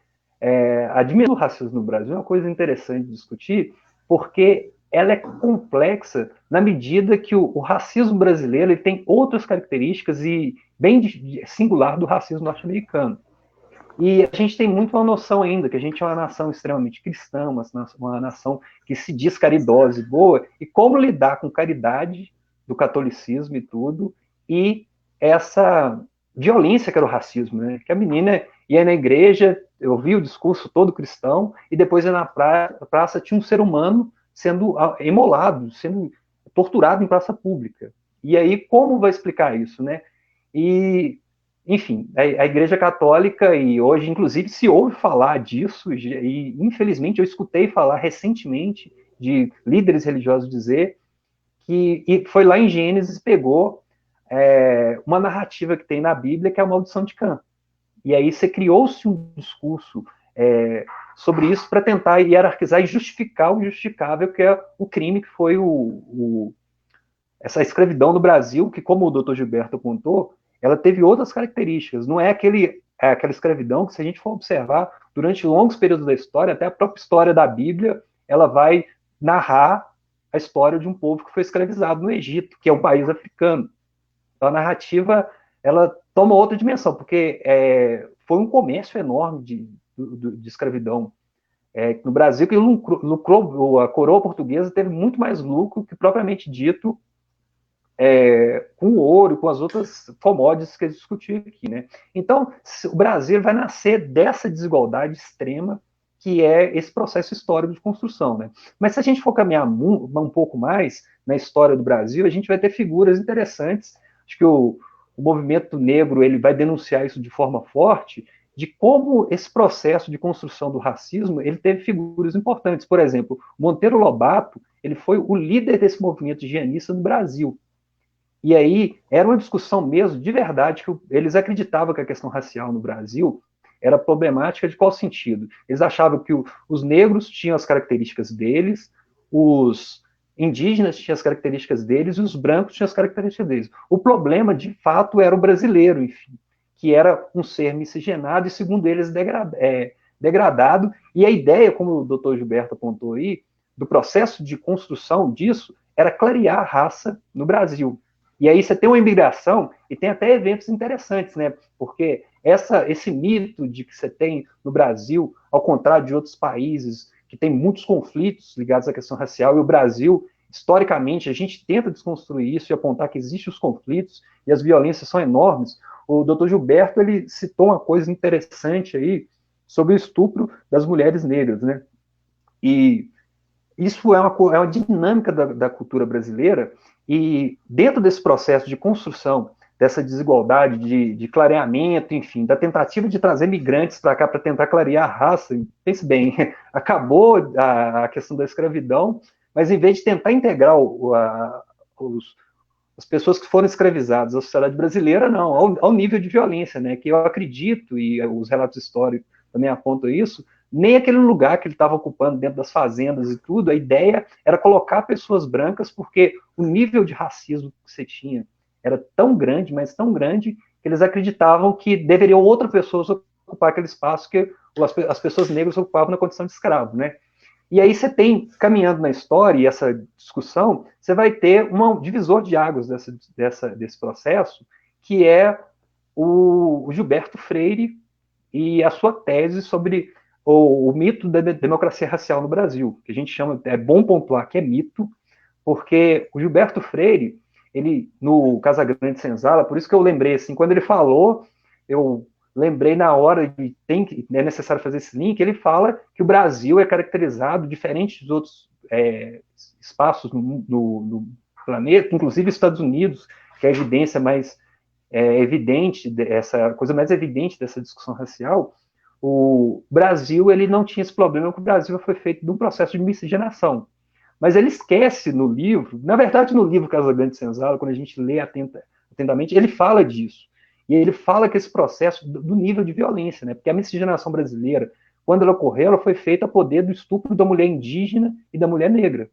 a dimensão do racismo no Brasil é uma coisa interessante de discutir, porque ela é complexa na medida que o racismo brasileiro ele tem outras características e bem singular do racismo norte-americano. E a gente tem muito uma noção ainda que a gente é uma nação extremamente cristã, uma nação que se diz caridosa e boa, e como lidar com caridade do catolicismo e tudo, e essa violência que era o racismo, né? Que a menina ia na igreja, ouvia o discurso todo cristão, e depois ia na praça, tinha um ser humano sendo emolado, sendo torturado em praça pública. E aí, como vai explicar isso, né? E, enfim, a Igreja Católica, e hoje, inclusive, se ouve falar disso, e infelizmente eu escutei falar recentemente de líderes religiosos dizer e foi lá em Gênesis, pegou uma narrativa que tem na Bíblia, que é a maldição de Cã. E aí você criou-se um discurso sobre isso para tentar hierarquizar e justificar o injustificável, que é o crime que foi essa escravidão no Brasil, que, como o Dr. Gilberto apontou, ela teve outras características. Não é aquela escravidão que, se a gente for observar, durante longos períodos da história, até a própria história da Bíblia, ela vai narrar a história de um povo que foi escravizado no Egito, que é um país africano. Então, a narrativa, ela toma outra dimensão, porque foi um comércio enorme de escravidão no Brasil, que lucrou, a coroa portuguesa teve muito mais lucro que, propriamente dito, com o ouro, com as outras commodities que a gente discutiu aqui, né? Então, o Brasil vai nascer dessa desigualdade extrema que é esse processo histórico de construção, né? Mas se a gente for caminhar um pouco mais na história do Brasil, a gente vai ter figuras interessantes. Acho que o movimento negro ele vai denunciar isso de forma forte, de como esse processo de construção do racismo ele teve figuras importantes. Por exemplo, Monteiro Lobato ele foi o líder desse movimento higienista no Brasil. E aí era uma discussão mesmo, de verdade, que eles acreditavam que a questão racial no Brasil era problemática de qual sentido? Eles achavam que os negros tinham as características deles, os indígenas tinham as características deles e os brancos tinham as características deles. O problema, de fato, era o brasileiro, enfim, que era um ser miscigenado e, segundo eles, degradado. E a ideia, como o Dr. Gilberto apontou aí, do processo de construção disso, era clarear a raça no Brasil. E aí você tem uma imigração e tem até eventos interessantes, né? Porque esse mito de que você tem no Brasil, ao contrário de outros países que tem muitos conflitos ligados à questão racial, e o Brasil, historicamente, a gente tenta desconstruir isso e apontar que existem os conflitos e as violências são enormes. O Dr. Gilberto, ele citou uma coisa interessante aí sobre o estupro das mulheres negras, né? E isso é uma dinâmica da cultura brasileira, e dentro desse processo de construção dessa desigualdade, de clareamento, enfim, da tentativa de trazer migrantes para cá para tentar clarear a raça. Pense bem, acabou a questão da escravidão, mas em vez de tentar integrar as pessoas que foram escravizadas à sociedade brasileira, não, ao nível de violência, né, que eu acredito, e os relatos históricos também apontam isso, nem aquele lugar que ele estava ocupando dentro das fazendas e tudo, a ideia era colocar pessoas brancas, porque o nível de racismo que você tinha era tão grande, mas tão grande, que eles acreditavam que deveriam outras pessoas ocupar aquele espaço que as pessoas negras ocupavam na condição de escravo, né? E aí você tem, caminhando na história, e essa discussão, você vai ter um divisor de águas desse processo, que é o Gilberto Freire e a sua tese sobre o mito da democracia racial no Brasil, que a gente chama, é bom pontuar que é mito, porque o Gilberto Freire, ele, no Casagrande Senzala, por isso que eu lembrei, assim, quando ele falou, eu lembrei na hora de é necessário fazer esse link, ele fala que o Brasil é caracterizado, diferente dos outros espaços no planeta, inclusive Estados Unidos, que é a evidência mais evidente, essa coisa mais evidente dessa discussão racial. O Brasil, ele não tinha esse problema, porque o Brasil foi feito de um processo de miscigenação. Mas ele esquece no livro, na verdade no livro Casagrande Senzala, quando a gente lê atentamente, ele fala disso. E ele fala que esse processo do nível de violência, né? Porque a miscigenação brasileira, quando ela ocorreu, ela foi feita a poder do estupro da mulher indígena e da mulher negra.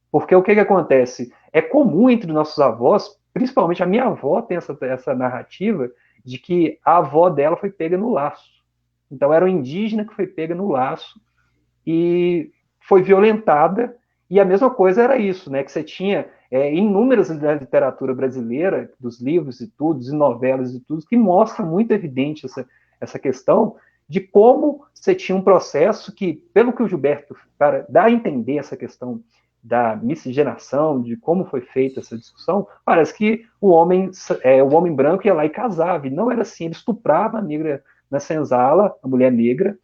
Porque o que acontece? É comum entre nossos avós, principalmente a minha avó tem essa narrativa de que a avó dela foi pega no laço. Então era uma indígena que foi pega no laço e foi violentada, e a mesma coisa era isso, né? Que você tinha inúmeras da literatura brasileira, dos livros e tudo, e novelas e tudo, que mostra muito evidente essa questão de como você tinha um processo que, pelo que o Gilberto dá a entender essa questão da miscigenação, de como foi feita essa discussão, parece que o homem branco ia lá e casava, e não era assim, ele estuprava a negra na senzala, a mulher negra,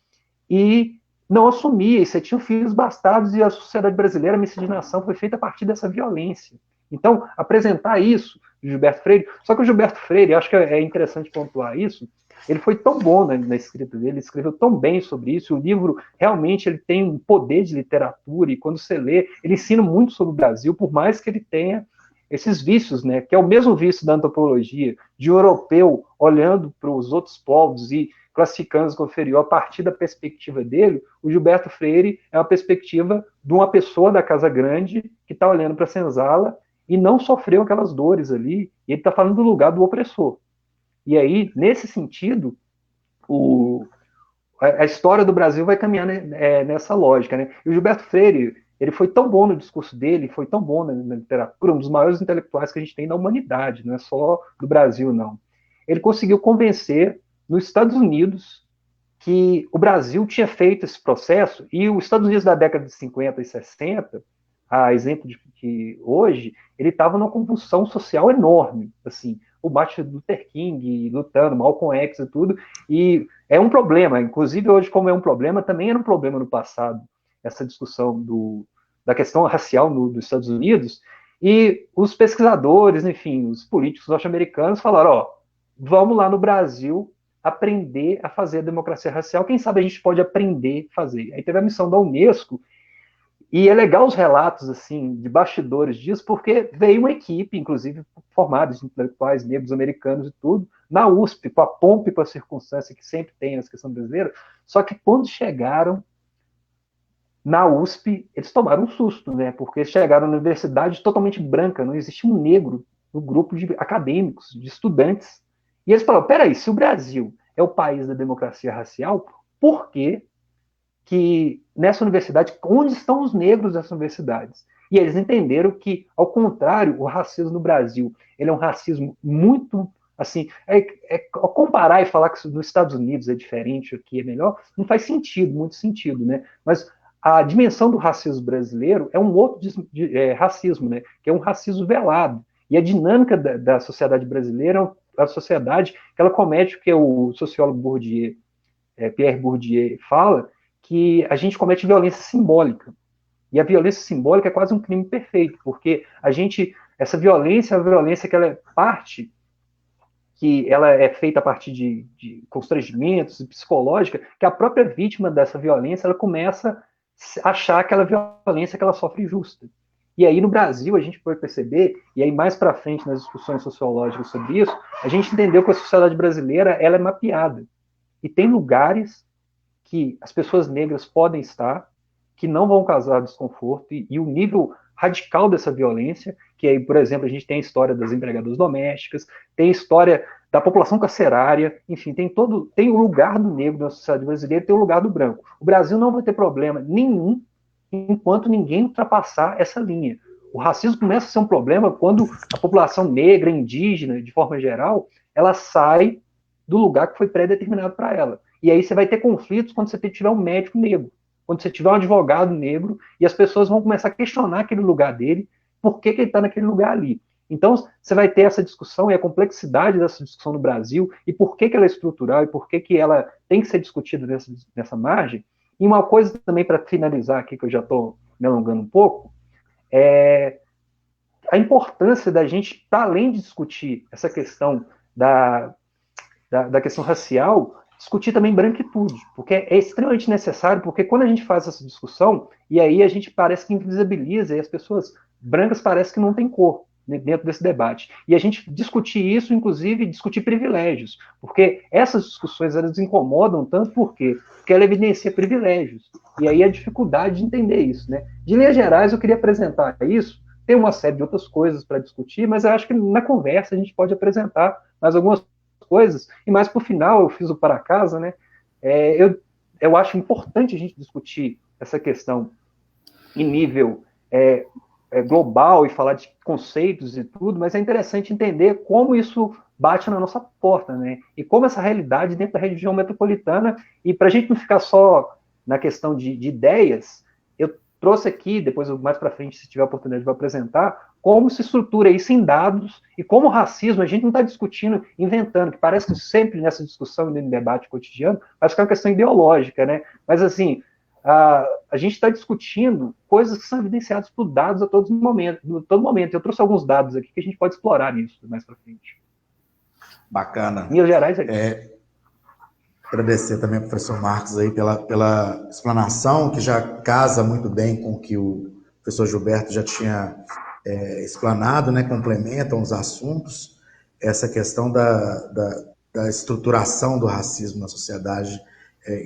e não assumia, e você tinha filhos bastardos, e a sociedade brasileira, a miscigenação foi feita a partir dessa violência. Então, apresentar isso, Gilberto Freire, só que o Gilberto Freire, acho que é interessante pontuar isso, ele foi tão bom na escrita dele, ele escreveu tão bem sobre isso, o livro realmente ele tem um poder de literatura, e quando você lê, ele ensina muito sobre o Brasil, por mais que ele tenha esses vícios, né, que é o mesmo vício da antropologia, de um europeu olhando para os outros povos e classificando como inferior a partir da perspectiva dele. O Gilberto Freire é uma perspectiva de uma pessoa da Casa Grande que está olhando para a senzala e não sofreu aquelas dores ali, e ele está falando do lugar do opressor. E aí, nesse sentido, a história do Brasil vai caminhar nessa lógica, né? E o Gilberto Freire, ele foi tão bom no discurso dele, foi tão bom na literatura, um dos maiores intelectuais que a gente tem na humanidade, não é só do Brasil, não. Ele conseguiu convencer nos Estados Unidos que o Brasil tinha feito esse processo, e os Estados Unidos da década de 50 e 60, a exemplo de que hoje, ele estava numa convulsão social enorme, assim, o Martin Luther King lutando, Malcolm X e tudo, e é um problema, inclusive hoje como é um problema, também era um problema no passado, essa discussão da questão racial nos Estados Unidos, e os pesquisadores, enfim, os políticos norte-americanos falaram, vamos lá no Brasil aprender a fazer a democracia racial, quem sabe a gente pode aprender a fazer. Aí teve a missão da Unesco, e é legal os relatos, assim, de bastidores disso, porque veio uma equipe, inclusive formada de intelectuais negros americanos e tudo, na USP, com a pompa e com a circunstância que sempre tem nessa questão brasileira, só que quando chegaram na USP, eles tomaram um susto, né? Porque chegaram na universidade totalmente branca, não existia um negro no grupo de acadêmicos, de estudantes. E eles falaram, peraí, se o Brasil é o país da democracia racial, por que nessa universidade, onde estão os negros dessas universidades? E eles entenderam que, ao contrário, o racismo no Brasil, ele é um racismo muito, assim, comparar e falar que nos Estados Unidos é diferente, aqui é melhor, não faz sentido, muito sentido, né? Mas a dimensão do racismo brasileiro é um outro racismo, né? Que é um racismo velado. E a dinâmica da sociedade brasileira é a sociedade que ela comete o que o sociólogo Bourdieu, Pierre Bourdieu fala, que a gente comete violência simbólica. E a violência simbólica é quase um crime perfeito, porque essa violência é a violência que ela é parte que ela é feita a partir de constrangimentos psicológica, que a própria vítima dessa violência, ela começa a achar aquela violência que ela sofre justa. E aí, no Brasil, a gente foi perceber, e aí mais para frente nas discussões sociológicas sobre isso, a gente entendeu que a sociedade brasileira ela é mapeada. E tem lugares que as pessoas negras podem estar, que não vão causar desconforto, e o nível radical dessa violência, que aí, por exemplo, a gente tem a história das empregadas domésticas, tem a história da população carcerária, enfim, tem o lugar do negro na sociedade brasileira, tem o lugar do branco. O Brasil não vai ter problema nenhum enquanto ninguém ultrapassar essa linha. O racismo começa a ser um problema quando a população negra, indígena, de forma geral, ela sai do lugar que foi pré-determinado para ela. E aí você vai ter conflitos quando você tiver um médico negro, quando você tiver um advogado negro, e as pessoas vão começar a questionar aquele lugar dele, por que ele está naquele lugar ali. Então, você vai ter essa discussão e a complexidade dessa discussão no Brasil, e por que ela é estrutural, e por que ela tem que ser discutida nessa margem. E uma coisa também, para finalizar aqui, que eu já estou me alongando um pouco, é a importância da gente, para além de discutir essa questão da questão racial, discutir também branquitude, porque é extremamente necessário, porque quando a gente faz essa discussão, e aí a gente parece que invisibiliza, e as pessoas brancas parecem que não têm cor dentro desse debate. E a gente discutir isso, inclusive, discutir privilégios, porque essas discussões, elas incomodam tanto porque ela evidencia privilégios, e aí a dificuldade de entender isso, né? De linhas gerais, eu queria apresentar isso, tem uma série de outras coisas para discutir, mas eu acho que na conversa a gente pode apresentar mais algumas coisas, e mais para o final, eu fiz o para casa, né? Eu acho importante a gente discutir essa questão em nível global e falar de conceitos e tudo, mas é interessante entender como isso bate na nossa porta, né? E como essa realidade dentro da região metropolitana, e para a gente não ficar só na questão de ideias, eu trouxe aqui, depois mais para frente, se tiver a oportunidade, de apresentar como se estrutura isso em dados e como o racismo, a gente não está discutindo, inventando, que parece que sempre nessa discussão e no debate cotidiano, acho que é uma questão ideológica, né? Mas assim, a gente está discutindo coisas que são evidenciadas por dados a todo momento. Eu trouxe alguns dados aqui que a gente pode explorar nisso mais para frente. Bacana. Em Minas Gerais é isso. Agradecer também ao professor Marcos aí pela explanação, que já casa muito bem com o que o professor Gilberto já tinha explanado, né? Complementam os assuntos. Essa questão da estruturação do racismo na sociedade,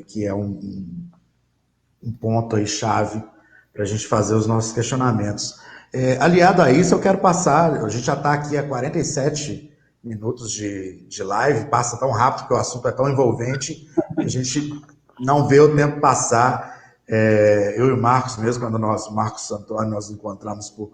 que é um ponto aí chave para a gente fazer os nossos questionamentos. Aliado a isso, eu quero passar, a gente já está aqui há 47 minutos de live, passa tão rápido porque o assunto é tão envolvente, que a gente não vê o tempo passar. Eu e o Marcos mesmo, quando Marcos Antônio, nós encontramos com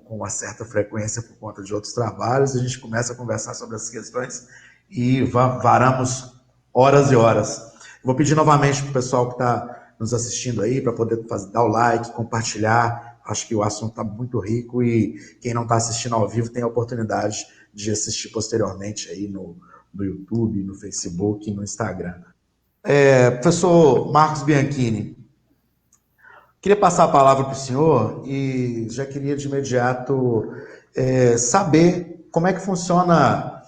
uma certa frequência por conta de outros trabalhos, a gente começa a conversar sobre essas questões e varamos horas e horas. Vou pedir novamente para o pessoal que está nos assistindo aí, para poder dar o like, compartilhar. Acho que o assunto está muito rico e quem não está assistindo ao vivo tem a oportunidade de assistir posteriormente aí no YouTube, no Facebook e no Instagram. Professor Marcos Bianchini, queria passar a palavra para o senhor e já queria de imediato saber como é que funciona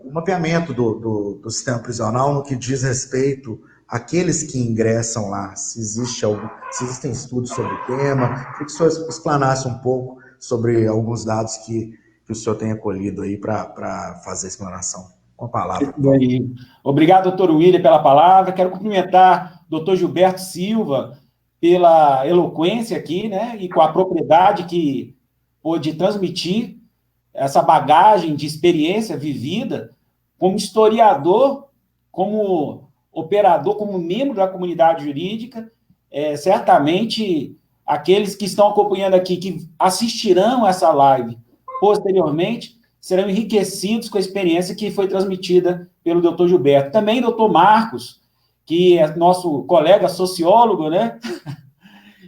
o mapeamento do sistema prisional no que diz respeito àqueles que ingressam lá, se existem estudos sobre o tema. Queria que o senhor explanasse um pouco sobre alguns dados que o senhor tenha colhido aí para fazer a explanação. Com a palavra. Obrigado, doutor William, pela palavra. Quero cumprimentar o doutor Gilberto Silva pela eloquência aqui, né, e com a propriedade que pôde transmitir essa bagagem de experiência vivida como historiador, como operador, como membro da comunidade jurídica. Certamente, aqueles que estão acompanhando aqui, que assistirão essa live posteriormente, serão enriquecidos com a experiência que foi transmitida pelo doutor Gilberto. Também doutor Marcos, que é nosso colega sociólogo, né?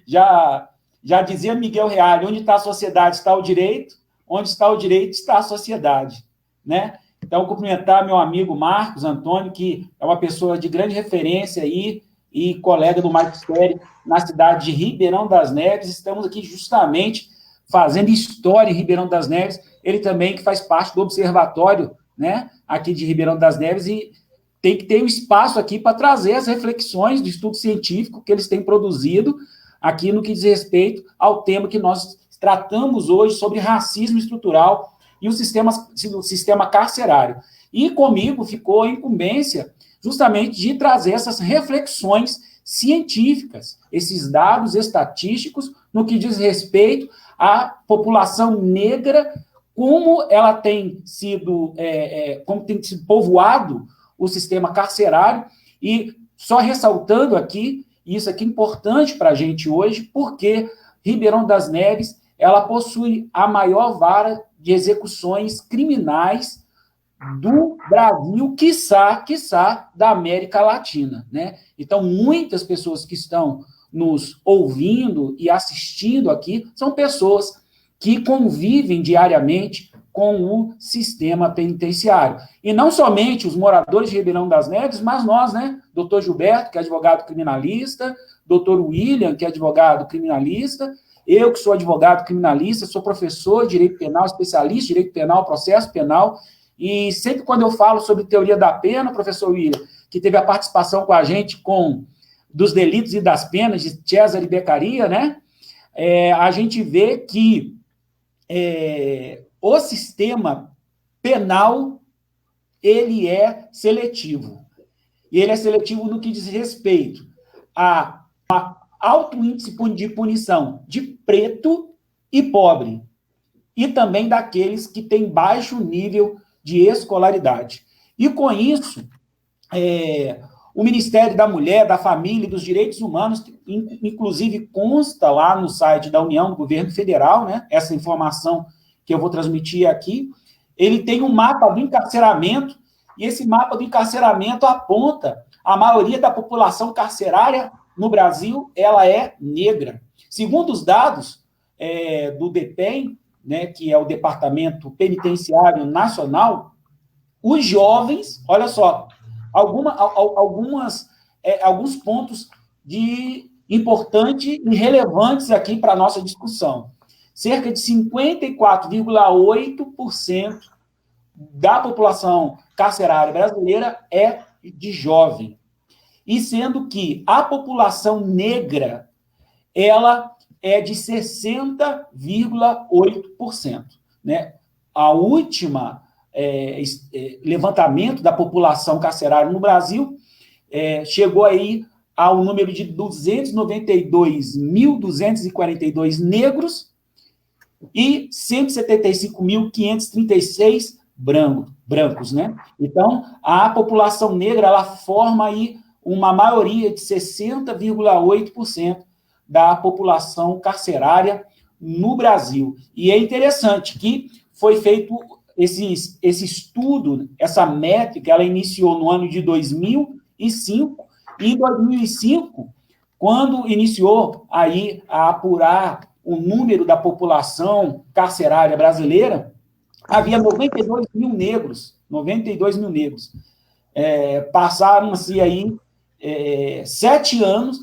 Já dizia Miguel Reale, onde está a sociedade está o direito, onde está o direito está a sociedade, né? Então, cumprimentar meu amigo Marcos Antônio, que é uma pessoa de grande referência aí, e colega do magistério na cidade de Ribeirão das Neves. Estamos aqui justamente fazendo história em Ribeirão das Neves, ele também que faz parte do observatório, né, aqui de Ribeirão das Neves, e tem que ter um espaço aqui para trazer as reflexões do estudo científico que eles têm produzido aqui no que diz respeito ao tema que nós tratamos hoje sobre racismo estrutural e o sistema carcerário. E comigo ficou a incumbência justamente de trazer essas reflexões científicas, esses dados estatísticos no que diz respeito à população negra, como ela tem sido, como tem sido povoado o sistema carcerário, e só ressaltando aqui, isso aqui é importante para a gente hoje, porque Ribeirão das Neves, ela possui a maior vara de execuções criminais do Brasil, quiçá da América Latina, né? Então, muitas pessoas que estão nos ouvindo e assistindo aqui são pessoas que convivem diariamente com o sistema penitenciário. E não somente os moradores de Ribeirão das Neves, mas nós, né? Doutor Gilberto, que é advogado criminalista, doutor William, que é advogado criminalista, eu que sou advogado criminalista, sou professor de direito penal, especialista em direito penal, processo penal, e sempre quando eu falo sobre teoria da pena, professor William, que teve a participação com a gente dos delitos e das penas de Cesare Beccaria, né? A gente vê que o sistema penal, ele é seletivo. E ele é seletivo no que diz respeito a alto índice de punição de preto e pobre, e também daqueles que têm baixo nível de escolaridade. E com isso, o Ministério da Mulher, da Família e dos Direitos Humanos, inclusive consta lá no site da União, do Governo Federal, né, essa informação que eu vou transmitir aqui, ele tem um mapa do encarceramento, e esse mapa do encarceramento aponta a maioria da população carcerária no Brasil, ela é negra. Segundo os dados do DEPEN, né, que é o Departamento Penitenciário Nacional, os jovens, olha só, alguns pontos importantes e relevantes aqui para a nossa discussão. Cerca de 54,8% da população carcerária brasileira é de jovem. E sendo que a população negra, ela é de 60,8%. Né? A última levantamento da população carcerária no Brasil chegou aí ao número de 292.242 negros e 175.536 brancos, né? Então, a população negra, ela forma aí uma maioria de 60,8% da população carcerária no Brasil. E é interessante que foi feito esse estudo, essa métrica, ela iniciou no ano de 2005, e em 2005, quando iniciou aí a apurar o número da população carcerária brasileira, havia 92 mil negros. Passaram-se aí 7 anos,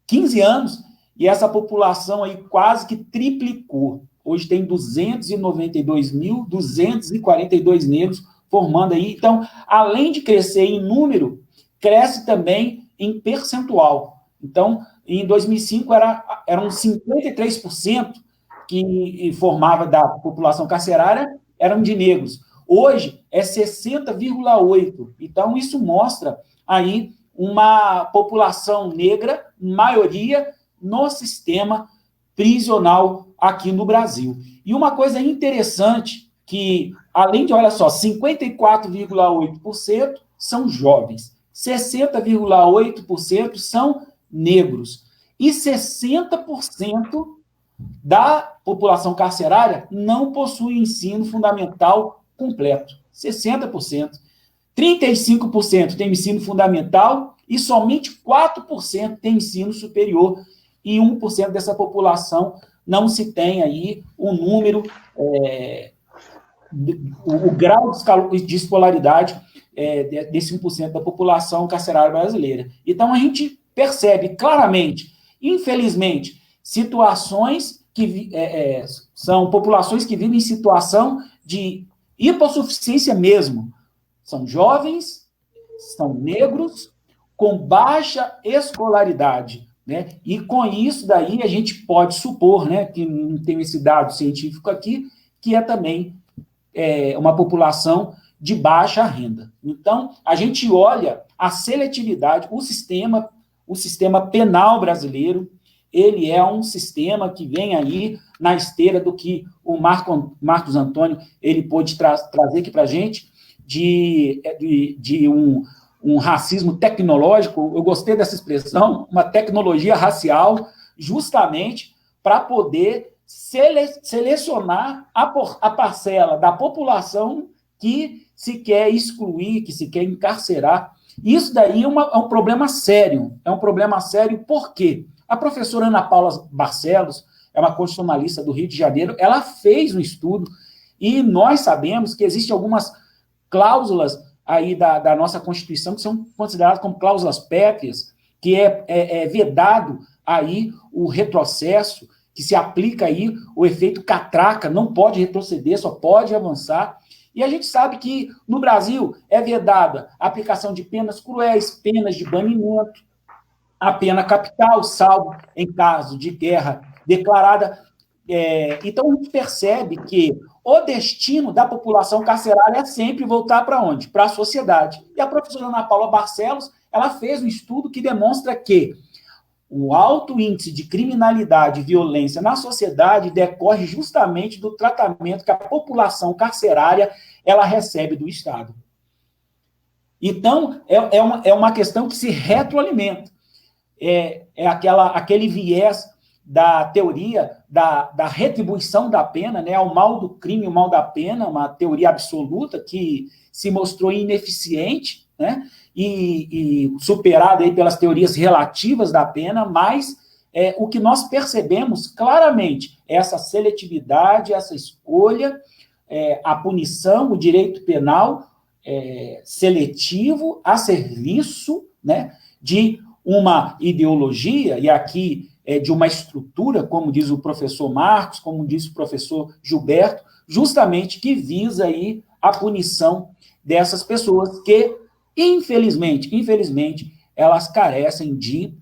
15 anos, e essa população aí quase que triplicou. Hoje tem 292.242 negros formando aí. Então, além de crescer em número, cresce também em percentual. Então, em 2005, eram 53% que formava da população carcerária eram de negros. Hoje, é 60,8%. Então, isso mostra aí uma população negra, maioria, no sistema prisional aqui no Brasil. E uma coisa interessante, que além de, olha só, 54,8% são jovens, 60,8% são negros, e 60% da população carcerária não possui ensino fundamental completo. 60%. 35% tem ensino fundamental e somente 4% tem ensino superior. E 1% dessa população não se tem aí o número, o grau de escolaridade desse 1% da população carcerária brasileira. Então, a gente percebe claramente, infelizmente, situações que são populações que vivem em situação de hipossuficiência mesmo. São jovens, são negros, com baixa escolaridade, né? E com isso daí a gente pode supor, né, que não tem esse dado científico aqui, que é também uma população de baixa renda. Então, a gente olha a seletividade, o sistema penal brasileiro, ele é um sistema que vem aí na esteira do que o Marcos Antônio ele pôde trazer aqui para a gente, de um racismo tecnológico. Eu gostei dessa expressão, uma tecnologia racial, justamente para poder selecionar a parcela da população que se quer excluir, que se quer encarcerar. Isso daí é um problema sério. É um problema sério por quê? A professora Ana Paula Barcelos, é uma constitucionalista do Rio de Janeiro, ela fez um estudo e nós sabemos que existem algumas cláusulas aí da nossa Constituição que são consideradas como cláusulas pétreas, que é vedado aí o retrocesso, que se aplica aí o efeito catraca, não pode retroceder, só pode avançar. E a gente sabe que no Brasil é vedada a aplicação de penas cruéis, penas de banimento, a pena capital, salvo em caso de guerra declarada. Então, a gente percebe que o destino da população carcerária é sempre voltar para onde? Para a sociedade. E a professora Ana Paula Barcelos, ela fez um estudo que demonstra que o alto índice de criminalidade e violência na sociedade decorre justamente do tratamento que a população carcerária ela recebe do Estado. Então, é uma questão que se retroalimenta. Aquele viés da teoria da retribuição da pena, né, ao mal do crime, o mal da pena, uma teoria absoluta que se mostrou ineficiente, né, e superada aí pelas teorias relativas da pena, mas o que nós percebemos claramente é essa seletividade, essa escolha, a punição, o direito penal seletivo a serviço, né, de uma ideologia, e aqui de uma estrutura, como diz o professor Marcos, como diz o professor Gilberto, justamente que visa aí a punição dessas pessoas que, infelizmente, elas carecem de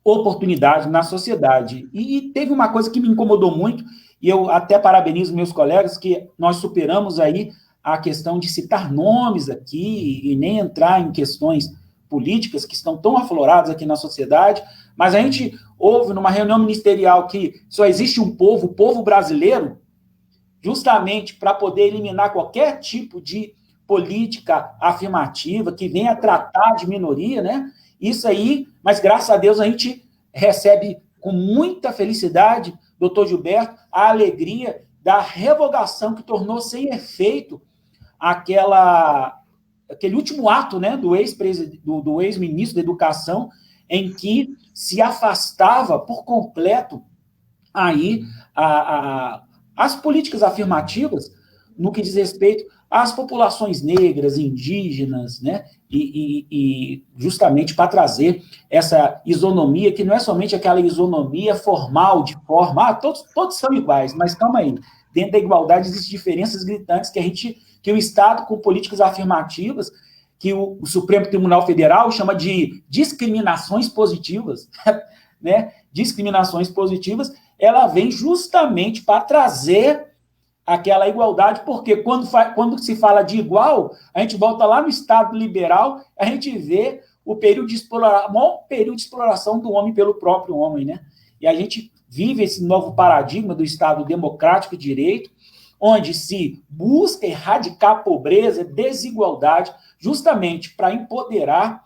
oportunidade na sociedade. E teve uma coisa que me incomodou muito, e eu até parabenizo meus colegas, que nós superamos aí a questão de citar nomes aqui, e nem entrar em questões políticas que estão tão afloradas aqui na sociedade, mas a gente houve numa reunião ministerial que só existe um povo, o povo brasileiro, justamente para poder eliminar qualquer tipo de política afirmativa que venha tratar de minoria, né? Isso aí, mas graças a Deus a gente recebe com muita felicidade, doutor Gilberto, a alegria da revogação que tornou sem efeito aquele último ato, né, do ex-ministro da Educação, em que se afastava por completo aí as políticas afirmativas no que diz respeito às populações negras, indígenas, né, e justamente para trazer essa isonomia, que não é somente aquela isonomia formal, de forma, todos são iguais, mas calma aí, dentro da igualdade existem diferenças gritantes que o Estado, com políticas afirmativas, que o Supremo Tribunal Federal chama de discriminações positivas, né? Discriminações positivas, ela vem justamente para trazer aquela igualdade, porque quando se fala de igual, a gente volta lá no Estado liberal, a gente vê o maior período de exploração do homem pelo próprio homem, né? E a gente vive esse novo paradigma do Estado democrático e direito, onde se busca erradicar a pobreza, a desigualdade, justamente para empoderar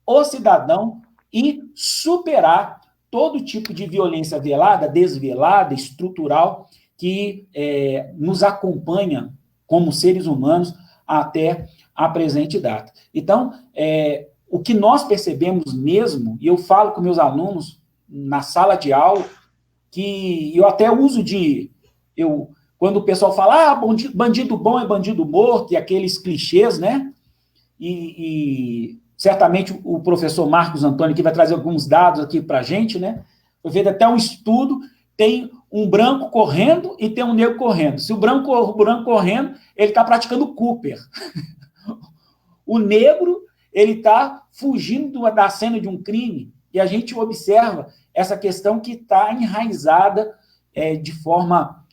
o cidadão e superar todo tipo de violência velada, desvelada, estrutural, que nos acompanha como seres humanos até a presente data. Então, o que nós percebemos mesmo, e eu falo com meus alunos na sala de aula, que eu até uso quando o pessoal fala, bandido bom é bandido morto, e aqueles clichês, né? E certamente o professor Marcos Antônio aqui vai trazer alguns dados aqui para a gente, né? Foi feito até um estudo, tem um branco correndo e tem um negro correndo. Se o branco correndo, ele está praticando Cooper. O negro, ele está fugindo da cena de um crime, e a gente observa essa questão que está enraizada de forma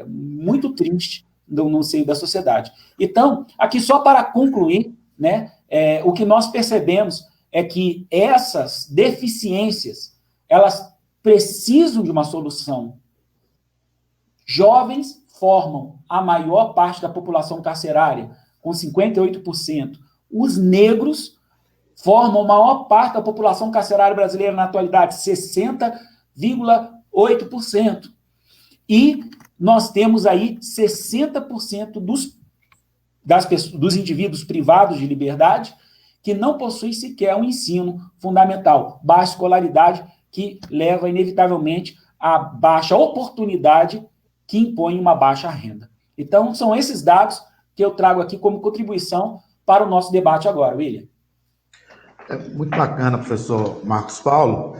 muito triste no seio da sociedade. Então, aqui só para concluir, né, o que nós percebemos é que essas deficiências, elas precisam de uma solução. Jovens formam a maior parte da população carcerária, com 58%. Os negros formam a maior parte da população carcerária brasileira na atualidade, 60,8%. E nós temos aí 60% dos indivíduos privados de liberdade que não possuem sequer um ensino fundamental, baixa escolaridade, que leva, inevitavelmente, à baixa oportunidade que impõe uma baixa renda. Então, são esses dados que eu trago aqui como contribuição para o nosso debate agora, William. Muito bacana, professor Marcos Paulo.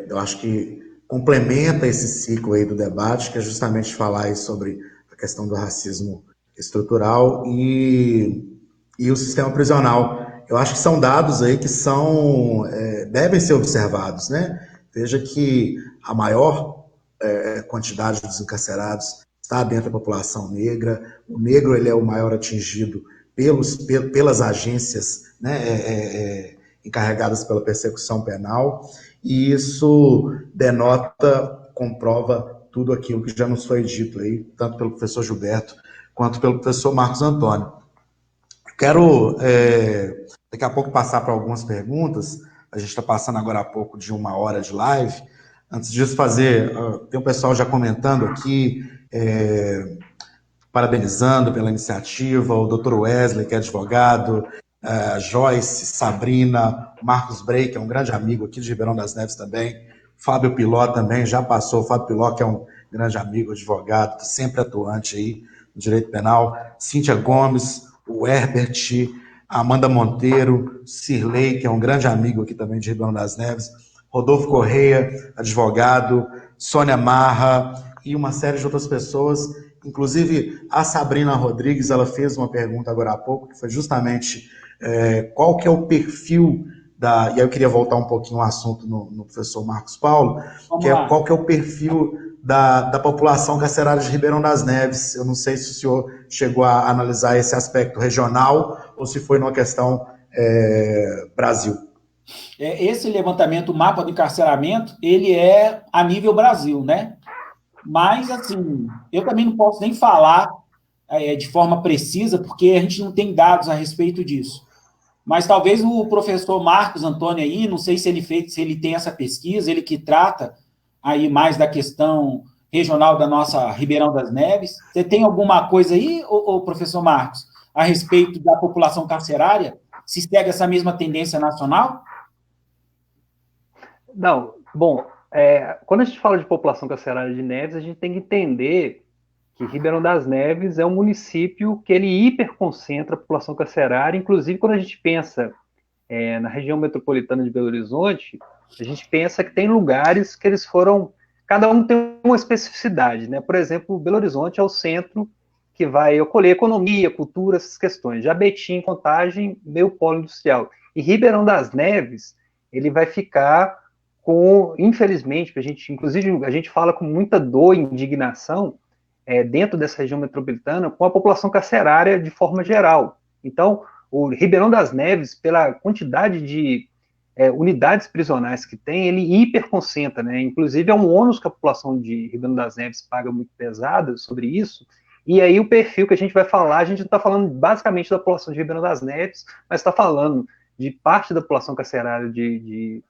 Eu acho que complementa esse ciclo aí do debate, que é justamente falar aí sobre a questão do racismo estrutural e o sistema prisional. Eu acho que são dados aí que devem ser observados, né? Veja que a maior quantidade dos encarcerados está dentro da população negra. O negro, ele é o maior atingido pelas agências, né, encarregadas pela persecução penal, e isso denota, comprova tudo aquilo que já nos foi dito aí, tanto pelo professor Gilberto quanto pelo professor Marcos Antônio. Quero, daqui a pouco, passar para algumas perguntas. A gente está passando agora há pouco de 1 hora de live. Antes disso, tem um pessoal já comentando aqui, parabenizando pela iniciativa, o Dr. Wesley, que é advogado, Joyce, Sabrina, Marcos Brey, que é um grande amigo aqui de Ribeirão das Neves também, Fábio Piló também, já passou, o Fábio Piló, que é um grande amigo, advogado, sempre atuante aí no direito penal, Cíntia Gomes, o Herbert, Amanda Monteiro, Cirlei, que é um grande amigo aqui também de Ribeirão das Neves, Rodolfo Correia, advogado, Sônia Marra e uma série de outras pessoas, inclusive a Sabrina Rodrigues, ela fez uma pergunta agora há pouco, que foi justamente qual que é o perfil e aí eu queria voltar um pouquinho ao assunto no professor Marcos Paulo, qual que é o perfil da população carcerária de Ribeirão das Neves. Eu não sei se o senhor chegou a analisar esse aspecto regional ou se foi numa questão Brasil. Esse levantamento, o mapa do encarceramento, ele é a nível Brasil, né? Mas, assim, eu também não posso nem falar de forma precisa, porque a gente não tem dados a respeito disso. Mas talvez o professor Marcos Antônio aí, não sei se ele tem essa pesquisa, ele que trata aí mais da questão regional da nossa Ribeirão das Neves. Você tem alguma coisa aí, professor Marcos, a respeito da população carcerária? Se segue essa mesma tendência nacional? Não, bom, quando a gente fala de população carcerária de Neves, a gente tem que entender que Ribeirão das Neves é um município que ele hiperconcentra a população carcerária. Inclusive, quando a gente pensa na região metropolitana de Belo Horizonte, a gente pensa que tem lugares que eles foram... Cada um tem uma especificidade, né? Por exemplo, Belo Horizonte é o centro que vai acolher economia, cultura, essas questões. Já Betim, Contagem, meio polo industrial. E Ribeirão das Neves, ele vai ficar infelizmente, inclusive a gente fala com muita dor e indignação dentro dessa região metropolitana com a população carcerária de forma geral. Então, o Ribeirão das Neves, pela quantidade de unidades prisionais que tem, ele hiperconcentra, né? Inclusive é um ônus que a população de Ribeirão das Neves paga muito pesada sobre isso. E aí o perfil que a gente vai falar, a gente não está falando basicamente da população de Ribeirão das Neves, mas está falando de parte da população carcerária de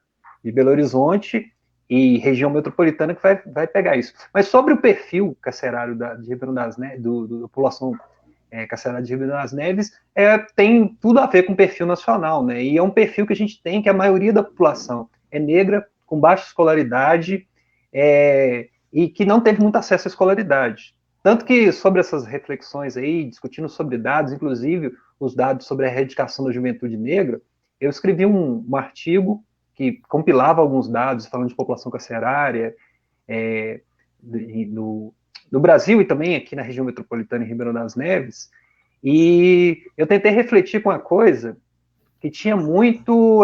Belo Horizonte e região metropolitana que vai pegar isso. Mas sobre o perfil carcerário de Ribeirão das Neves, da população carcerária de Ribeirão das Neves, tem tudo a ver com o perfil nacional, né? E é um perfil que a gente tem que a maioria da população é negra, com baixa escolaridade, e que não teve muito acesso à escolaridade. Tanto que sobre essas reflexões aí, discutindo sobre dados, inclusive os dados sobre a erradicação da juventude negra, eu escrevi um artigo que compilava alguns dados falando de população carcerária, no Brasil e também aqui na região metropolitana em Ribeirão das Neves, e eu tentei refletir com uma coisa que tinha muito,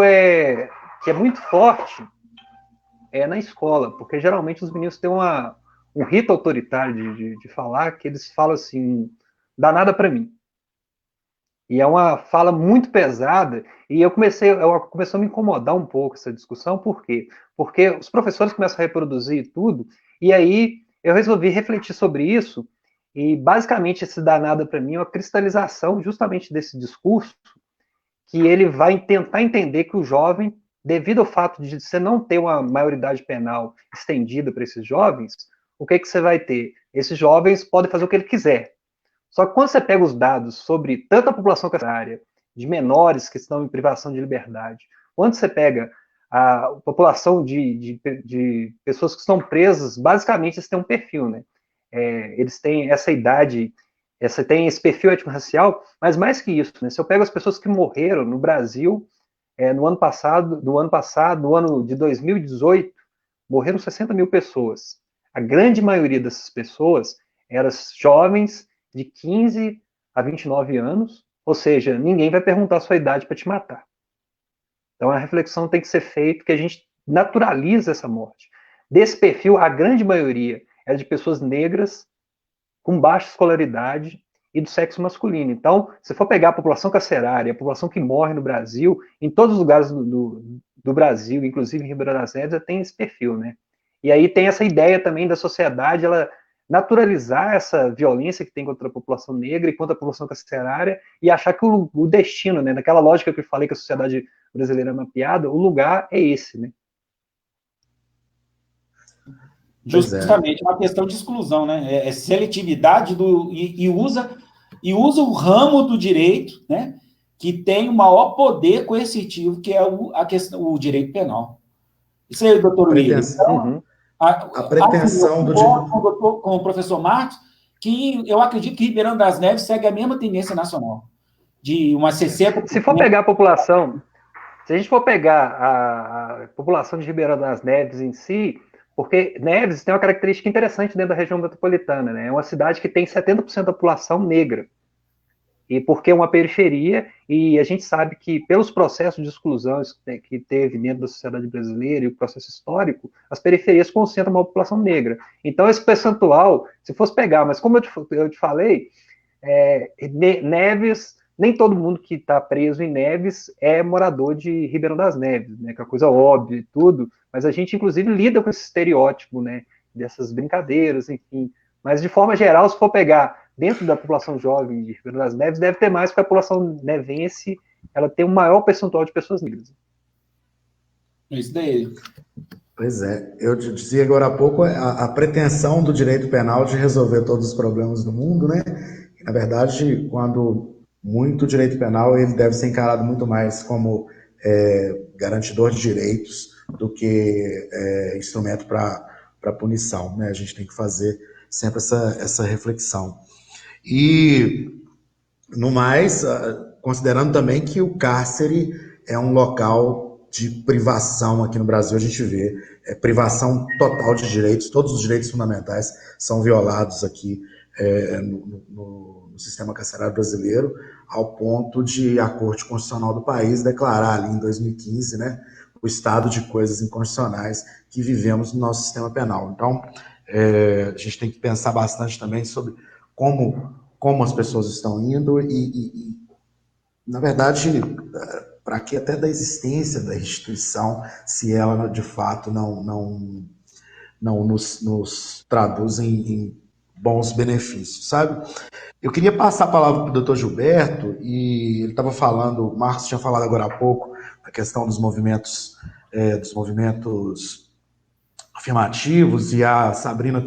que é muito forte na escola, porque geralmente os meninos têm um rito autoritário de falar, que eles falam assim, dá nada para mim. E é uma fala muito pesada, e começou a me incomodar um pouco essa discussão, por quê? Porque os professores começam a reproduzir tudo, e aí eu resolvi refletir sobre isso, e basicamente esse dá nada para mim é uma cristalização justamente desse discurso, que ele vai tentar entender que o jovem, devido ao fato de você não ter uma maioridade penal estendida para esses jovens, o que você vai ter? Esses jovens podem fazer o que ele quiser. Só que quando você pega os dados sobre tanto a população carcerária, de menores que estão em privação de liberdade, quando você pega a população de pessoas que estão presas, basicamente eles têm um perfil, né? Eles têm essa idade, tem esse perfil étnico-racial, mas mais que isso, né? Se eu pego as pessoas que morreram no Brasil no ano passado, no ano de 2018, morreram 60 mil pessoas. A grande maioria dessas pessoas eram jovens de 15 a 29 anos, ou seja, ninguém vai perguntar a sua idade para te matar. Então a reflexão tem que ser feita que a gente naturaliza essa morte. Desse perfil, a grande maioria é de pessoas negras, com baixa escolaridade e do sexo masculino. Então, se for pegar a população carcerária, a população que morre no Brasil, em todos os lugares do Brasil, inclusive em Ribeirão das Neves, tem esse perfil, né? E aí tem essa ideia também da sociedade, ela naturalizar essa violência que tem contra a população negra e contra a população carcerária e achar que o destino, né, naquela lógica que eu falei que a sociedade brasileira é mapeada, o lugar é esse, né? Justamente, é uma questão de exclusão, né? É seletividade e usa o ramo do direito, né? Que tem o maior poder coercitivo, que é o direito penal. Isso aí, doutor William. Então, a pretensão do com o professor Marcos, que eu acredito que Ribeirão das Neves segue a mesma tendência nacional, de uma 60%. Se for pegar a população, se a gente for pegar a população de Ribeirão das Neves em si, porque Neves tem uma característica interessante dentro da região metropolitana, né? É uma cidade que tem 70% da população negra. E porque é uma periferia, e a gente sabe que pelos processos de exclusão que teve dentro da sociedade brasileira e o processo histórico, as periferias concentram uma população negra. Então esse percentual, se fosse pegar, mas como eu te falei, Neves, nem todo mundo que está preso em Neves é morador de Ribeirão das Neves, né? Que é uma coisa óbvia e tudo, mas a gente inclusive lida com esse estereótipo, né? Dessas brincadeiras, enfim. Mas de forma geral, se for pegar dentro da população jovem de Ribeirão das Neves, deve ter mais, porque a população nevense ela tem um maior percentual de pessoas negras. Isso daí. Pois é, eu te dizia agora há pouco a pretensão do direito penal de resolver todos os problemas do mundo, né? Na verdade, quando muito direito penal, ele deve ser encarado muito mais como garantidor de direitos do que instrumento para punição, né? A gente tem que fazer sempre essa reflexão. E, no mais, considerando também que o cárcere é um local de privação aqui no Brasil, a gente vê privação total de direitos, todos os direitos fundamentais são violados aqui no sistema carcerário brasileiro, ao ponto de a Corte Constitucional do país declarar ali em 2015, né, o estado de coisas inconstitucionais que vivemos no nosso sistema penal. Então, a gente tem que pensar bastante também sobre como as pessoas estão indo e na verdade, para que até da existência da instituição, se ela de fato não nos traduz em bons benefícios, sabe? Eu queria passar a palavra para o doutor Gilberto, e ele estava falando, o Marcos tinha falado agora há pouco, a questão dos movimentos afirmativos, e a Sabrina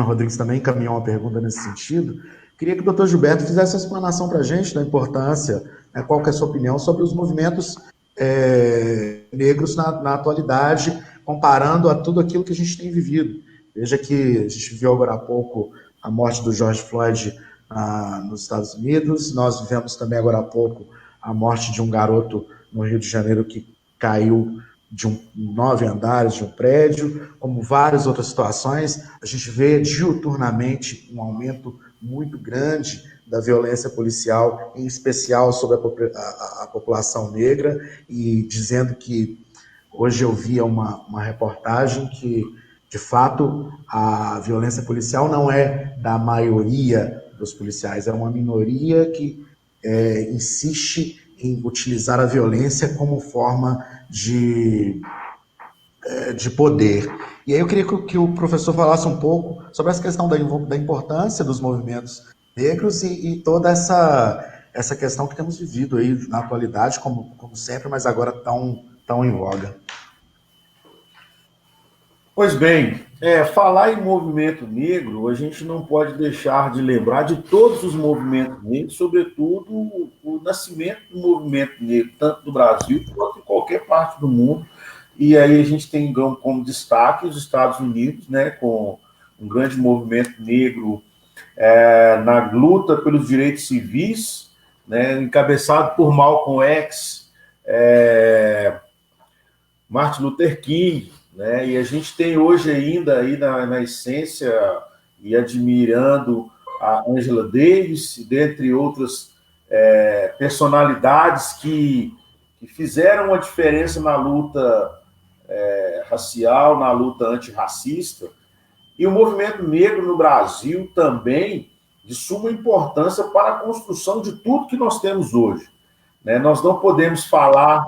Rodrigues também encaminhou uma pergunta nesse sentido. Queria que o doutor Gilberto fizesse essa explanação para a gente da importância, né, qual que é a sua opinião sobre os movimentos negros na atualidade, comparando a tudo aquilo que a gente tem vivido. Veja que a gente viu agora há pouco a morte do George Floyd nos Estados Unidos, nós vivemos também agora há pouco a morte de um garoto no Rio de Janeiro que caiu de 9 andares de um prédio, como várias outras situações, a gente vê diuturnamente um aumento muito grande da violência policial, em especial sobre a população negra, e dizendo que hoje eu via uma reportagem que, de fato, a violência policial não é da maioria dos policiais, é uma minoria que insiste em utilizar a violência como forma de poder. E aí eu queria que o professor falasse um pouco sobre essa questão da importância dos movimentos negros e toda essa questão que temos vivido aí na atualidade, como sempre, mas agora tão em voga. Pois bem, falar em movimento negro, a gente não pode deixar de lembrar de todos os movimentos negros, sobretudo o nascimento do movimento negro, tanto no Brasil quanto em qualquer parte do mundo. E aí a gente tem como destaque os Estados Unidos, né, com um grande movimento negro na luta pelos direitos civis, né, encabeçado por Malcolm X, Martin Luther King, né, e a gente tem hoje ainda aí na essência e admirando a Angela Davis, dentre outras personalidades que fizeram uma diferença na luta racial, na luta antirracista. E o movimento negro no Brasil também de suma importância para a construção de tudo que nós temos hoje, né? Nós não podemos falar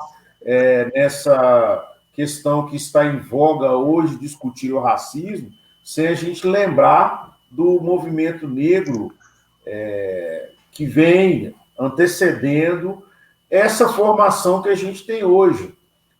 nessa questão que está em voga hoje, discutir o racismo, sem a gente lembrar do movimento negro que vem antecedendo essa formação que a gente tem hoje,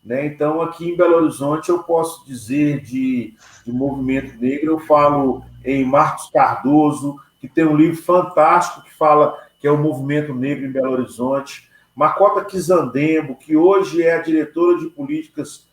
né? Então, aqui em Belo Horizonte, eu posso dizer de movimento negro, eu falo em Marcos Cardoso, que tem um livro fantástico que fala que é o movimento negro em Belo Horizonte, Macota Kizandembo, que hoje é a diretora de políticas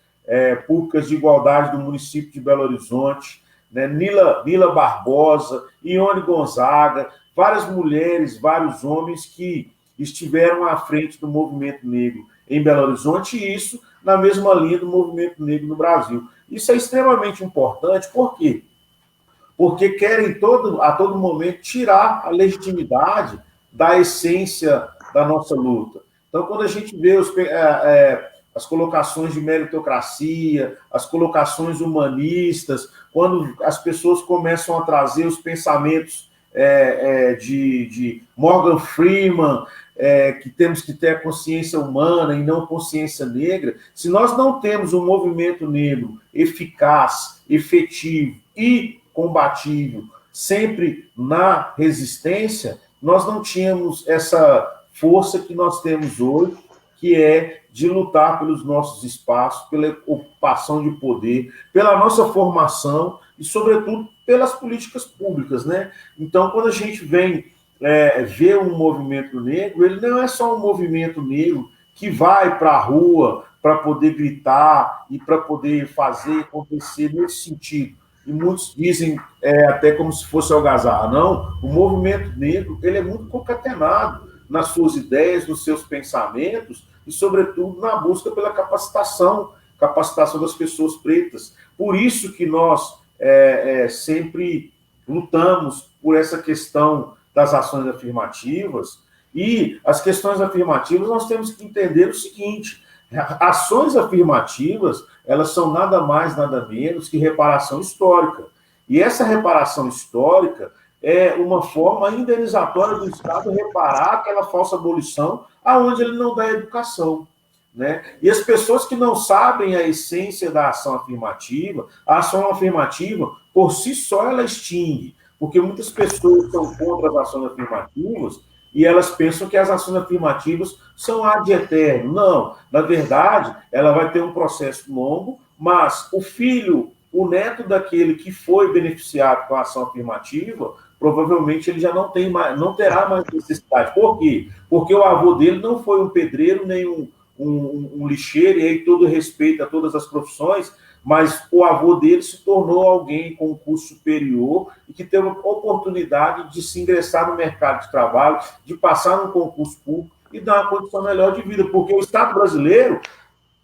públicas de igualdade do município de Belo Horizonte, né? Nila Barbosa, Ione Gonzaga, várias mulheres, vários homens que estiveram à frente do movimento negro em Belo Horizonte, e isso na mesma linha do movimento negro no Brasil. Isso é extremamente importante, por quê? Porque querem a todo momento tirar a legitimidade da essência da nossa luta. Então, quando a gente vê as colocações de meritocracia, as colocações humanistas, quando as pessoas começam a trazer os pensamentos de Morgan Freeman, que temos que ter a consciência humana e não consciência negra, se nós não temos um movimento negro eficaz, efetivo e combatível, sempre na resistência, nós não tínhamos essa força que nós temos hoje, que é de lutar pelos nossos espaços, pela ocupação de poder, pela nossa formação e, sobretudo, pelas políticas públicas, né? Então, quando a gente vem ver um movimento negro, ele não é só um movimento negro que vai para a rua para poder gritar e para poder fazer acontecer nesse sentido. E muitos dizem até como se fosse algazarra. Não, o movimento negro ele é muito concatenado nas suas ideias, nos seus pensamentos e, sobretudo, na busca pela capacitação das pessoas pretas. Por isso que nós sempre lutamos por essa questão das ações afirmativas, e as questões afirmativas nós temos que entender o seguinte: ações afirmativas, elas são nada mais, nada menos que reparação histórica. E essa reparação histórica é uma forma indenizatória do Estado reparar aquela falsa abolição aonde ele não dá educação, né? E as pessoas que não sabem a essência da ação afirmativa, a ação afirmativa, por si só, ela extingue. Porque muitas pessoas são contra as ações afirmativas e elas pensam que as ações afirmativas são ad eterno. Não, na verdade, ela vai ter um processo longo, mas o neto daquele que foi beneficiado com a ação afirmativa, provavelmente ele já não terá mais necessidade. Por quê? Porque o avô dele não foi um pedreiro, nem um lixeiro, e aí todo respeito a todas as profissões, mas o avô dele se tornou alguém com um curso superior e que teve a oportunidade de se ingressar no mercado de trabalho, de passar num concurso público e dar uma condição melhor de vida, porque o Estado brasileiro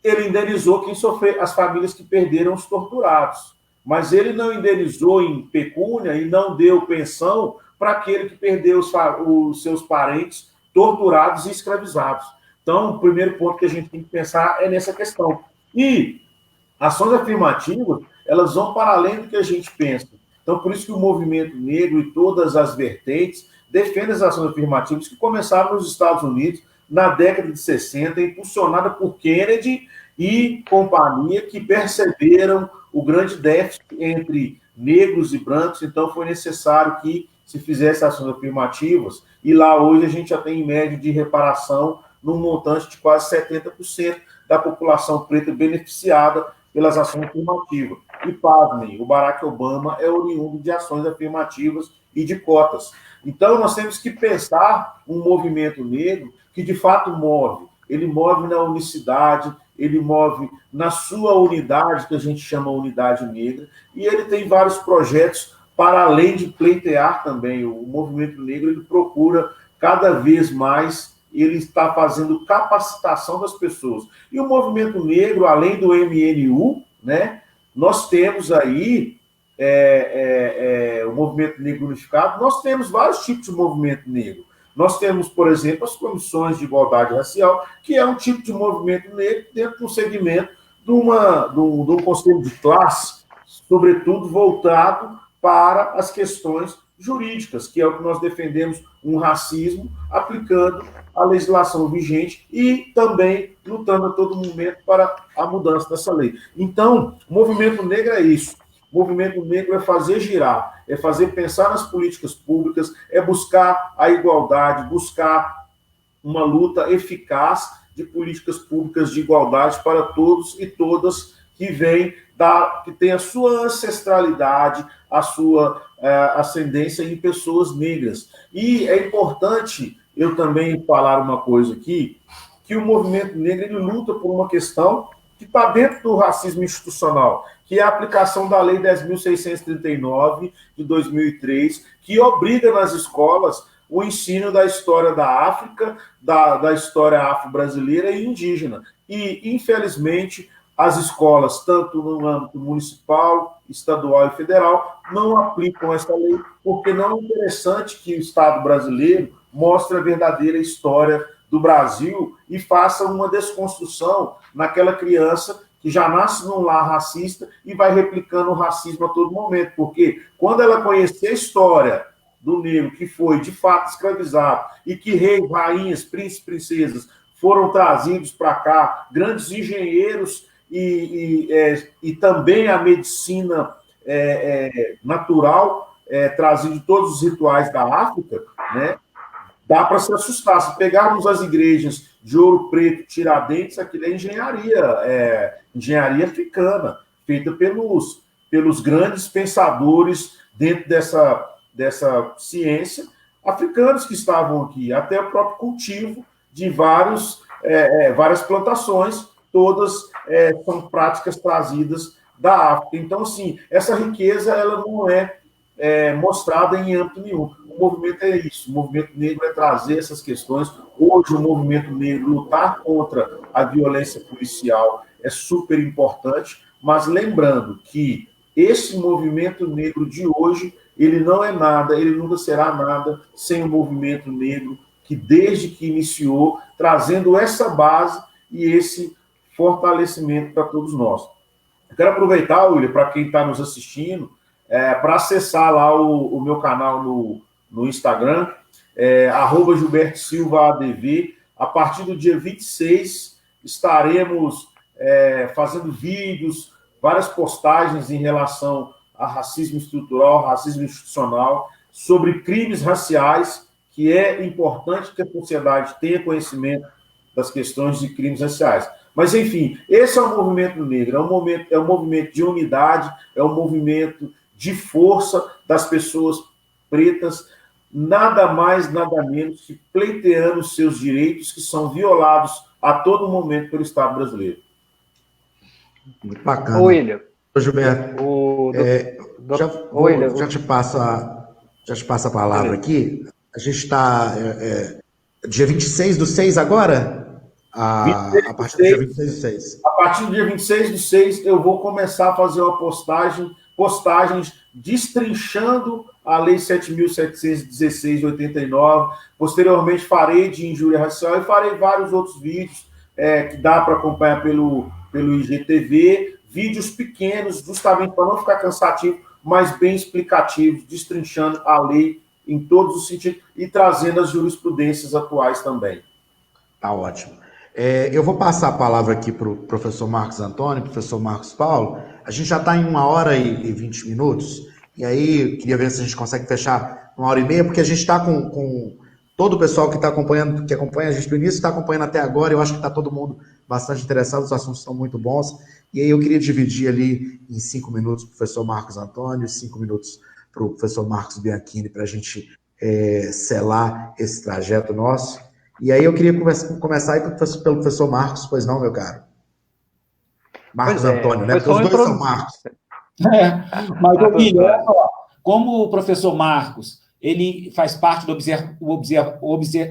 ele indenizou quem sofreu, as famílias que perderam os torturados. Mas ele não indenizou em pecúnia e não deu pensão para aquele que perdeu os seus parentes torturados e escravizados. Então, o primeiro ponto que a gente tem que pensar é nessa questão. E ações afirmativas, elas vão para além do que a gente pensa. Então, por isso que o movimento negro e todas as vertentes defendem as ações afirmativas que começaram nos Estados Unidos na década de 60, impulsionada por Kennedy e companhia, que perceberam o grande déficit entre negros e brancos. Então, foi necessário que se fizesse ações afirmativas, e lá hoje a gente já tem em média de reparação num montante de quase 70% da população preta beneficiada pelas ações afirmativas. E, pasmem, o Barack Obama é oriundo de ações afirmativas e de cotas. Então, nós temos que pensar um movimento negro que, de fato, move. Ele move na unicidade, ele move na sua unidade, que a gente chama unidade negra, e ele tem vários projetos para além de pleitear também. O movimento negro, ele procura cada vez mais, ele está fazendo capacitação das pessoas. E o movimento negro, além do MNU, né, nós temos aí o movimento negro unificado, nós temos vários tipos de movimento negro. Nós temos, por exemplo, as comissões de igualdade racial, que é um tipo de movimento negro dentro do segmento de um conselho de classe, sobretudo voltado para as questões jurídicas, que é o que nós defendemos, um racismo aplicando a legislação vigente e também lutando a todo momento para a mudança dessa lei. Então, o movimento negro é isso. O movimento negro é fazer girar, é fazer pensar nas políticas públicas, é buscar a igualdade, buscar uma luta eficaz de políticas públicas de igualdade para todos e todas que que tem a sua ancestralidade, a sua ascendência em pessoas negras. E é importante eu também falar uma coisa aqui, que o movimento negro ele luta por uma questão que está dentro do racismo institucional, que é a aplicação da Lei 10.639, de 2003, que obriga nas escolas o ensino da história da África, da história afro-brasileira e indígena. E, infelizmente, as escolas, tanto no âmbito municipal, estadual e federal, não aplicam essa lei, porque não é interessante que o Estado brasileiro mostre a verdadeira história do Brasil e faça uma desconstrução naquela criança que já nasce num lar racista e vai replicando o racismo a todo momento, porque quando ela conhecer a história do negro que foi, de fato, escravizado e que reis, rainhas, príncipes, princesas foram trazidos para cá, grandes engenheiros e também a medicina natural, trazido de todos os rituais da África, né? Dá para se assustar. Se pegarmos as igrejas de Ouro Preto, Tiradentes, aquilo é engenharia africana, feita pelos grandes pensadores dentro dessa ciência, africanos que estavam aqui, até o próprio cultivo de várias plantações, todas são práticas trazidas da África. Então, assim, essa riqueza ela não é mostrada em âmbito nenhum. O movimento é isso, o movimento negro é trazer essas questões. Hoje, o movimento negro lutar contra a violência policial é super importante, mas lembrando que esse movimento negro de hoje, ele não é nada, ele nunca será nada sem o movimento negro que, desde que iniciou, trazendo essa base e esse fortalecimento para todos nós. Eu quero aproveitar, William, para quem está nos assistindo, para acessar lá o meu canal no Instagram, @Gilberto Silva ADV. A partir do dia 26, estaremos fazendo vídeos, várias postagens em relação a racismo estrutural, racismo institucional, sobre crimes raciais, que é importante que a sociedade tenha conhecimento das questões de crimes raciais. Mas, enfim, esse é o movimento negro, é um movimento de unidade, é um movimento de força das pessoas pretas, nada mais, nada menos que pleiteando os seus direitos, que são violados a todo momento pelo Estado brasileiro. Muito bacana. William. Gilberto, já te passo a palavra aqui. A gente está dia 26/6 agora? a partir do dia 26 do 6. A partir do dia 26 do 6, eu vou começar a fazer uma postagens destrinchando a Lei 7.716 de 89. Posteriormente, farei de injúria racial e farei vários outros vídeos que dá para acompanhar pelo IGTV, vídeos pequenos, justamente para não ficar cansativo, mas bem explicativos, destrinchando a lei em todos os sentidos e trazendo as jurisprudências atuais também. Tá ótimo. Eu vou passar a palavra aqui para o professor Marcos Antônio, professor Marcos Paulo. A gente já está em 1h20 minutos, e aí queria ver se a gente consegue fechar 1h30, porque a gente está com todo o pessoal que está acompanhando, que acompanha a gente do início, está acompanhando até agora. Eu acho que está todo mundo bastante interessado, os assuntos estão muito bons. E aí eu queria dividir ali em 5 minutos para o professor Marcos Antônio e 5 minutos para o professor Marcos Bianchini, para a gente selar esse trajeto nosso. E aí eu queria começar aí pelo professor Marcos, pois não, meu caro? Marcos Antônio, né? Porque os dois são Marcos. Mas, William, como o professor Marcos, ele faz parte do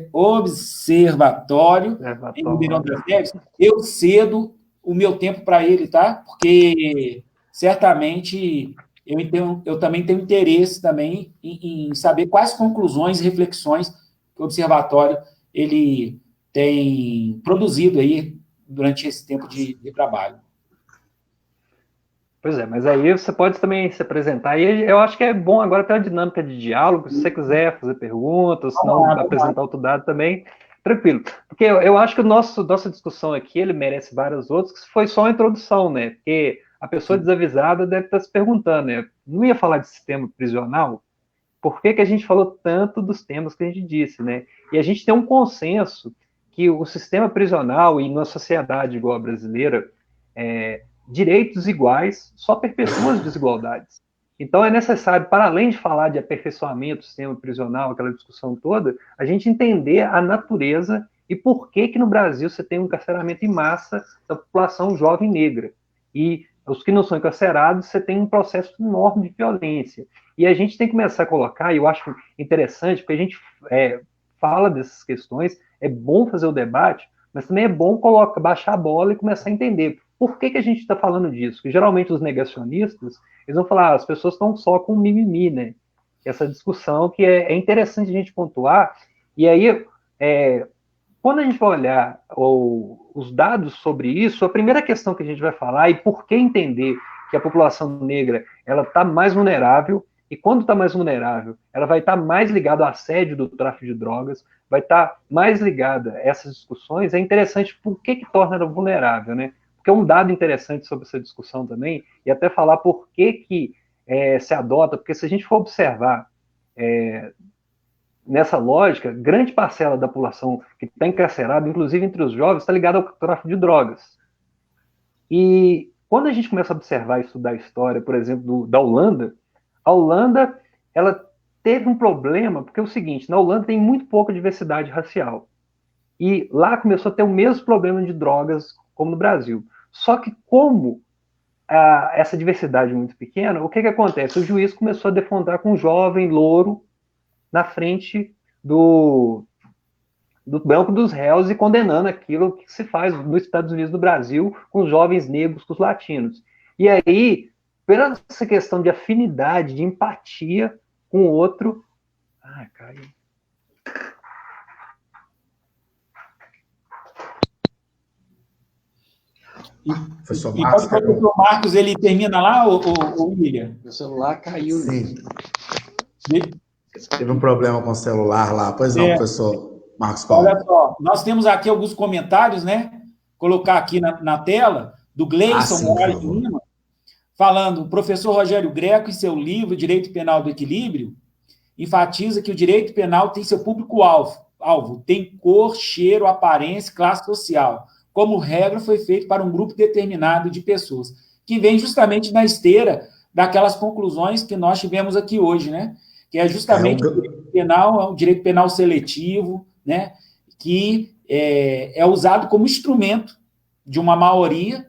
observatório em Ribeirão das Neves, eu cedo o meu tempo para ele, tá? Porque certamente eu também tenho interesse também em saber quais conclusões e reflexões que o observatório ele tem produzido aí durante esse tempo de trabalho. Pois é, mas aí você pode também se apresentar, e eu acho que é bom agora ter uma dinâmica de diálogo, se você quiser fazer perguntas, se não apresentar outro dado também, tranquilo. Porque eu acho que nossa discussão aqui, ele merece várias outras, que foi só uma introdução, né? Porque a pessoa desavisada deve estar se perguntando, né? Não ia falar de sistema prisional? Por que a gente falou tanto dos temas que a gente disse, né? E a gente tem um consenso que o sistema prisional, e numa sociedade igual a brasileira, direitos iguais só perpetuam as desigualdades. Então é necessário, para além de falar de aperfeiçoamento do sistema prisional, aquela discussão toda, a gente entender a natureza e por que no Brasil você tem um encarceramento em massa da população jovem negra. E os que não são encarcerados, você tem um processo enorme de violência. E a gente tem que começar a colocar, e eu acho interessante, porque a gente fala dessas questões, é bom fazer o debate, mas também é bom baixar a bola e começar a entender por que a gente está falando disso. Porque geralmente os negacionistas, eles vão falar, as pessoas estão só com mimimi, né? Essa discussão que é interessante a gente pontuar, e aí, quando a gente vai olhar os dados sobre isso, a primeira questão que a gente vai falar e por que entender que a população negra ela está mais vulnerável, e quando está mais vulnerável, ela vai estar mais ligada ao assédio do tráfico de drogas, vai estar mais ligada a essas discussões. É interessante por que torna ela vulnerável, né? Porque é um dado interessante sobre essa discussão também, e até falar por que se adota, porque se a gente for observar nessa lógica, grande parcela da população que está encarcerada, inclusive entre os jovens, está ligada ao tráfico de drogas. E quando a gente começa a observar e estudar a história, por exemplo, da Holanda, a Holanda ela teve um problema, porque é o seguinte, na Holanda tem muito pouca diversidade racial. E lá começou a ter o mesmo problema de drogas como no Brasil. Só que como essa diversidade é muito pequena, o que acontece? O juiz começou a defrontar com um jovem louro na frente do banco dos réus e condenando aquilo que se faz nos Estados Unidos e no Brasil com os jovens negros, com os latinos. E aí, pela essa questão de afinidade, de empatia com o outro... Ah, caiu. Enquanto o professor Marcos ele termina lá, o William? Meu celular caiu. Sim. Teve um problema com o celular lá. Pois não, professor Marcos Paulo. Olha só, nós temos aqui alguns comentários, né? Colocar aqui na tela, do Gleison Moraes de Lima, falando, o professor Rogério Greco, em seu livro Direito Penal do Equilíbrio, enfatiza que o direito penal tem seu público-alvo, tem cor, cheiro, aparência, classe social. Como regra, foi feito para um grupo determinado de pessoas, que vem justamente na esteira daquelas conclusões que nós tivemos aqui hoje, né? Que é justamente o direito penal seletivo, né? Que é usado como instrumento de uma maioria,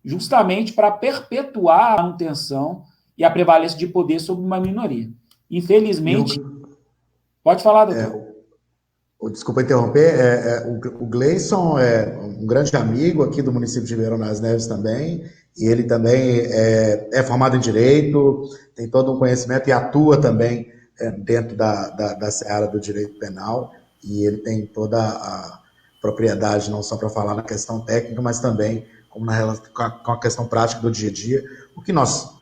justamente para perpetuar a manutenção e a prevalência de poder sobre uma minoria. Infelizmente... Pode falar, doutor. Desculpa interromper, o Gleison é um grande amigo aqui do município de Ribeirão das Neves também, e ele também é formado em Direito, tem todo um conhecimento e atua também dentro da seara do direito penal, e ele tem toda a propriedade, não só para falar na questão técnica, mas também com a questão prática do dia a dia, o que nós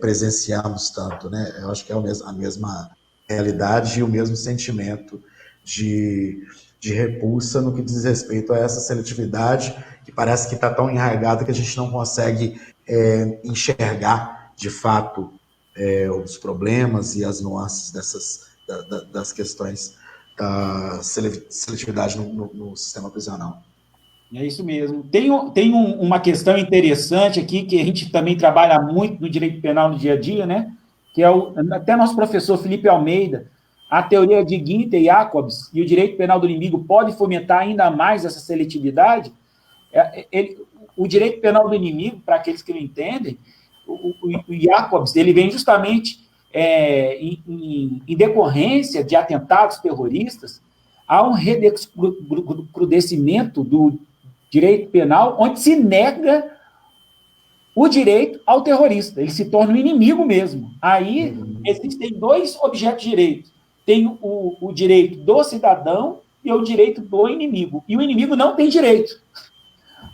presenciamos tanto, né? Eu acho que é a mesma realidade e o mesmo sentimento de repulsa no que diz respeito a essa seletividade, que parece que está tão enraizada que a gente não consegue enxergar, de fato, os problemas e as nuances das questões da seletividade no sistema prisional. É isso mesmo. Tem uma questão interessante aqui, que a gente também trabalha muito no direito penal no dia a dia, né? Que é até nosso professor Felipe Almeida, a teoria de Ginter e Jacobs e o direito penal do inimigo pode fomentar ainda mais essa seletividade. O direito penal do inimigo, para aqueles que não entendem, o Jacobs, ele vem justamente em decorrência de atentados terroristas, há um recrudescimento do direito penal, onde se nega o direito ao terrorista, ele se torna um inimigo mesmo. Aí existem dois objetos de direito, tem o direito do cidadão e o direito do inimigo, e o inimigo não tem direito.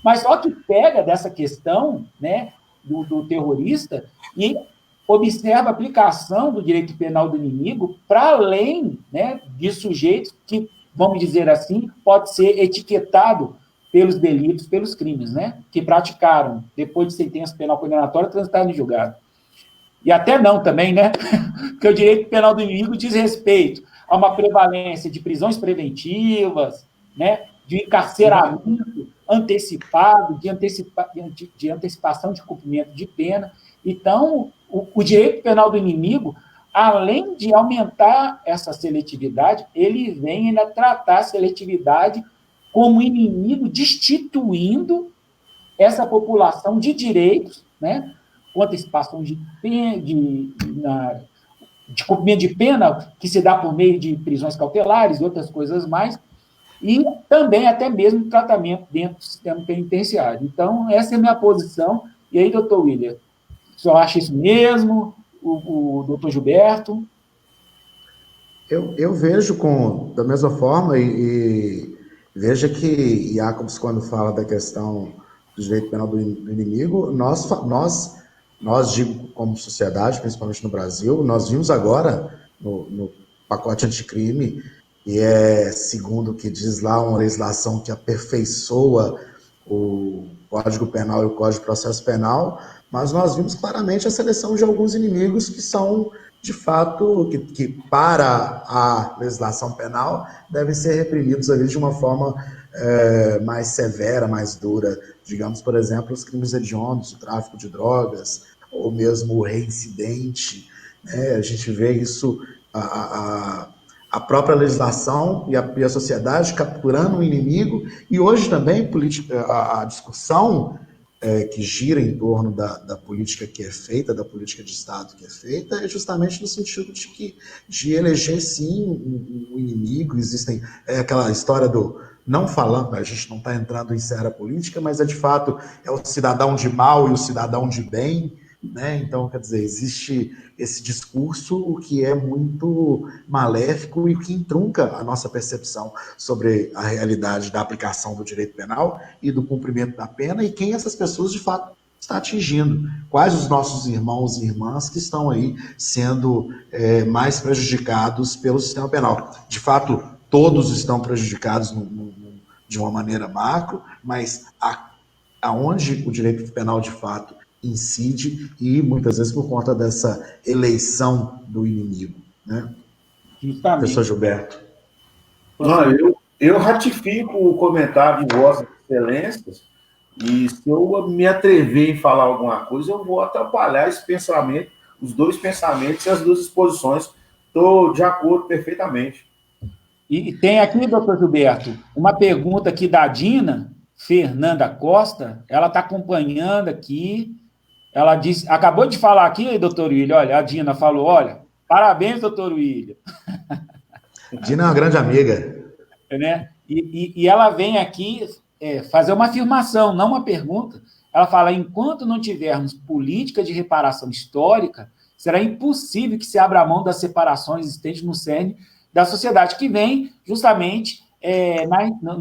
Mas só que pega dessa questão, né, do terrorista e observa a aplicação do direito penal do inimigo para além, né, de sujeitos que, vamos dizer assim, pode ser etiquetado pelos delitos, pelos crimes, né, que praticaram, depois de sentença penal condenatória, transitaram em julgado. E até não também, né, porque o direito penal do inimigo diz respeito a uma prevalência de prisões preventivas, né, de encarceramento antecipado, de antecipação de cumprimento de pena. Então, o direito penal do inimigo, além de aumentar essa seletividade, ele vem ainda tratar a seletividade como inimigo, destituindo essa população de direitos, né, com antecipação de cumprimento de pena, que se dá por meio de prisões cautelares e outras coisas mais, e também até mesmo tratamento dentro do sistema penitenciário. Então, essa é a minha posição. E aí, doutor William, o senhor acha isso mesmo? O doutor Gilberto? Eu vejo da mesma forma, e veja que Jacobs, quando fala da questão do direito penal do inimigo, nós digo, como sociedade, principalmente no Brasil, nós vimos agora, no pacote anticrime, e segundo o que diz lá, uma legislação que aperfeiçoa o Código Penal e o Código de Processo Penal, mas nós vimos claramente a seleção de alguns inimigos que são, de fato, que para a legislação penal devem ser reprimidos ali de uma forma mais severa, mais dura. Digamos, por exemplo, os crimes hediondos, o tráfico de drogas, ou mesmo o reincidente, né? A gente vê isso, a própria legislação e a sociedade capturando um inimigo, e hoje também a discussão que gira em torno da política que é feita, da política de Estado que é feita, é justamente no sentido de eleger, sim, um inimigo. Existem aquela história do... Não falando, a gente não está entrando em seara política, mas de fato é o cidadão de mal e o cidadão de bem, né? Então, quer dizer, existe esse discurso, o que é muito maléfico e que entrunca a nossa percepção sobre a realidade da aplicação do direito penal e do cumprimento da pena, e quem essas pessoas de fato está atingindo, quais os nossos irmãos e irmãs que estão aí sendo mais prejudicados pelo sistema penal. De fato, todos estão prejudicados de uma maneira macro, mas aonde o direito penal de fato incide, e muitas vezes por conta dessa eleição do inimigo, né? Justamente. Professor Gilberto. Não, eu ratifico o comentário de Vossas Excelências, e se eu me atrever em falar alguma coisa, eu vou atrapalhar esse pensamento, os dois pensamentos e as duas exposições. Estou de acordo perfeitamente. E tem aqui, doutor Gilberto, uma pergunta aqui da Dina Fernanda Costa, ela está acompanhando aqui. Ela disse, acabou de falar aqui, doutor William, olha, a Dina falou, olha, parabéns, doutor William. Dina é uma grande amiga. né? E ela vem aqui fazer uma afirmação, não uma pergunta. Ela fala, enquanto não tivermos política de reparação histórica, será impossível que se abra mão das separações existentes no cerne da sociedade, que vem justamente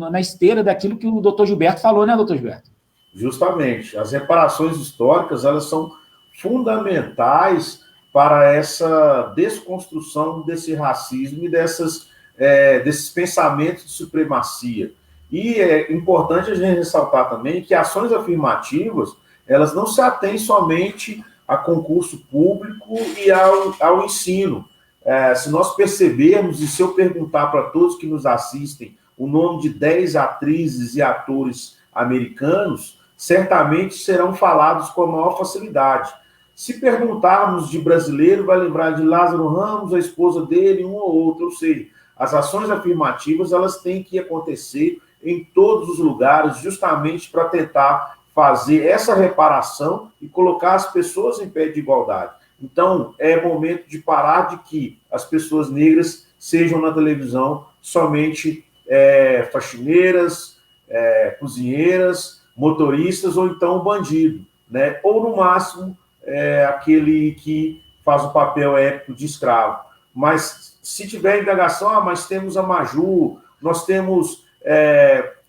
na esteira daquilo que o doutor Gilberto falou, né, doutor Gilberto? Justamente. As reparações históricas, elas são fundamentais para essa desconstrução desse racismo e desses pensamentos de supremacia. E é importante a gente ressaltar também que ações afirmativas, elas não se atêm somente a concurso público e ao ensino. Se nós percebermos, e se eu perguntar para todos que nos assistem o nome de 10 atrizes e atores americanos, certamente serão falados com a maior facilidade. Se perguntarmos de brasileiro, vai lembrar de Lázaro Ramos, a esposa dele, um ou outro. Ou seja, as ações afirmativas, elas têm que acontecer em todos os lugares, justamente para tentar fazer essa reparação e colocar as pessoas em pé de igualdade. Então, é momento de parar de que as pessoas negras sejam na televisão somente faxineiras, cozinheiras, motoristas ou então bandido, né? Ou, no máximo, aquele que faz o papel épico de escravo. Mas, se tiver indagação, mas temos a Maju, nós temos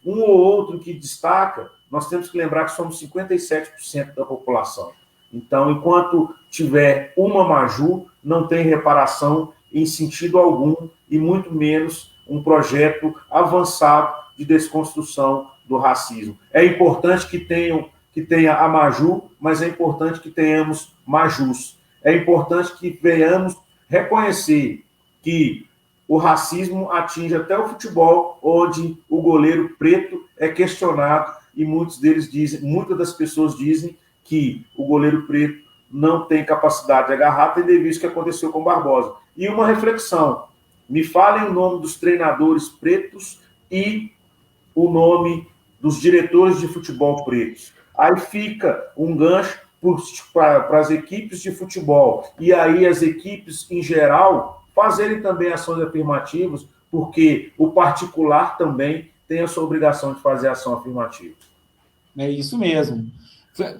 um ou outro que destaca, nós temos que lembrar que somos 57% da população. Então, enquanto tiver uma Maju, não tem reparação em sentido algum, e muito menos um projeto avançado de desconstrução do racismo. É importante que tenha a Maju, mas é importante que tenhamos Majus. É importante que venhamos reconhecer que o racismo atinge até o futebol, onde o goleiro preto é questionado e muitas das pessoas dizem que o goleiro preto não tem capacidade de agarrar, tendo visto o que aconteceu com o Barbosa. E uma reflexão, me falem o nome dos treinadores pretos e o nome dos diretores de futebol pretos. Aí fica um gancho para as equipes de futebol, e aí as equipes em geral fazerem também ações afirmativas, porque o particular também tem a sua obrigação de fazer ação afirmativa. É isso mesmo.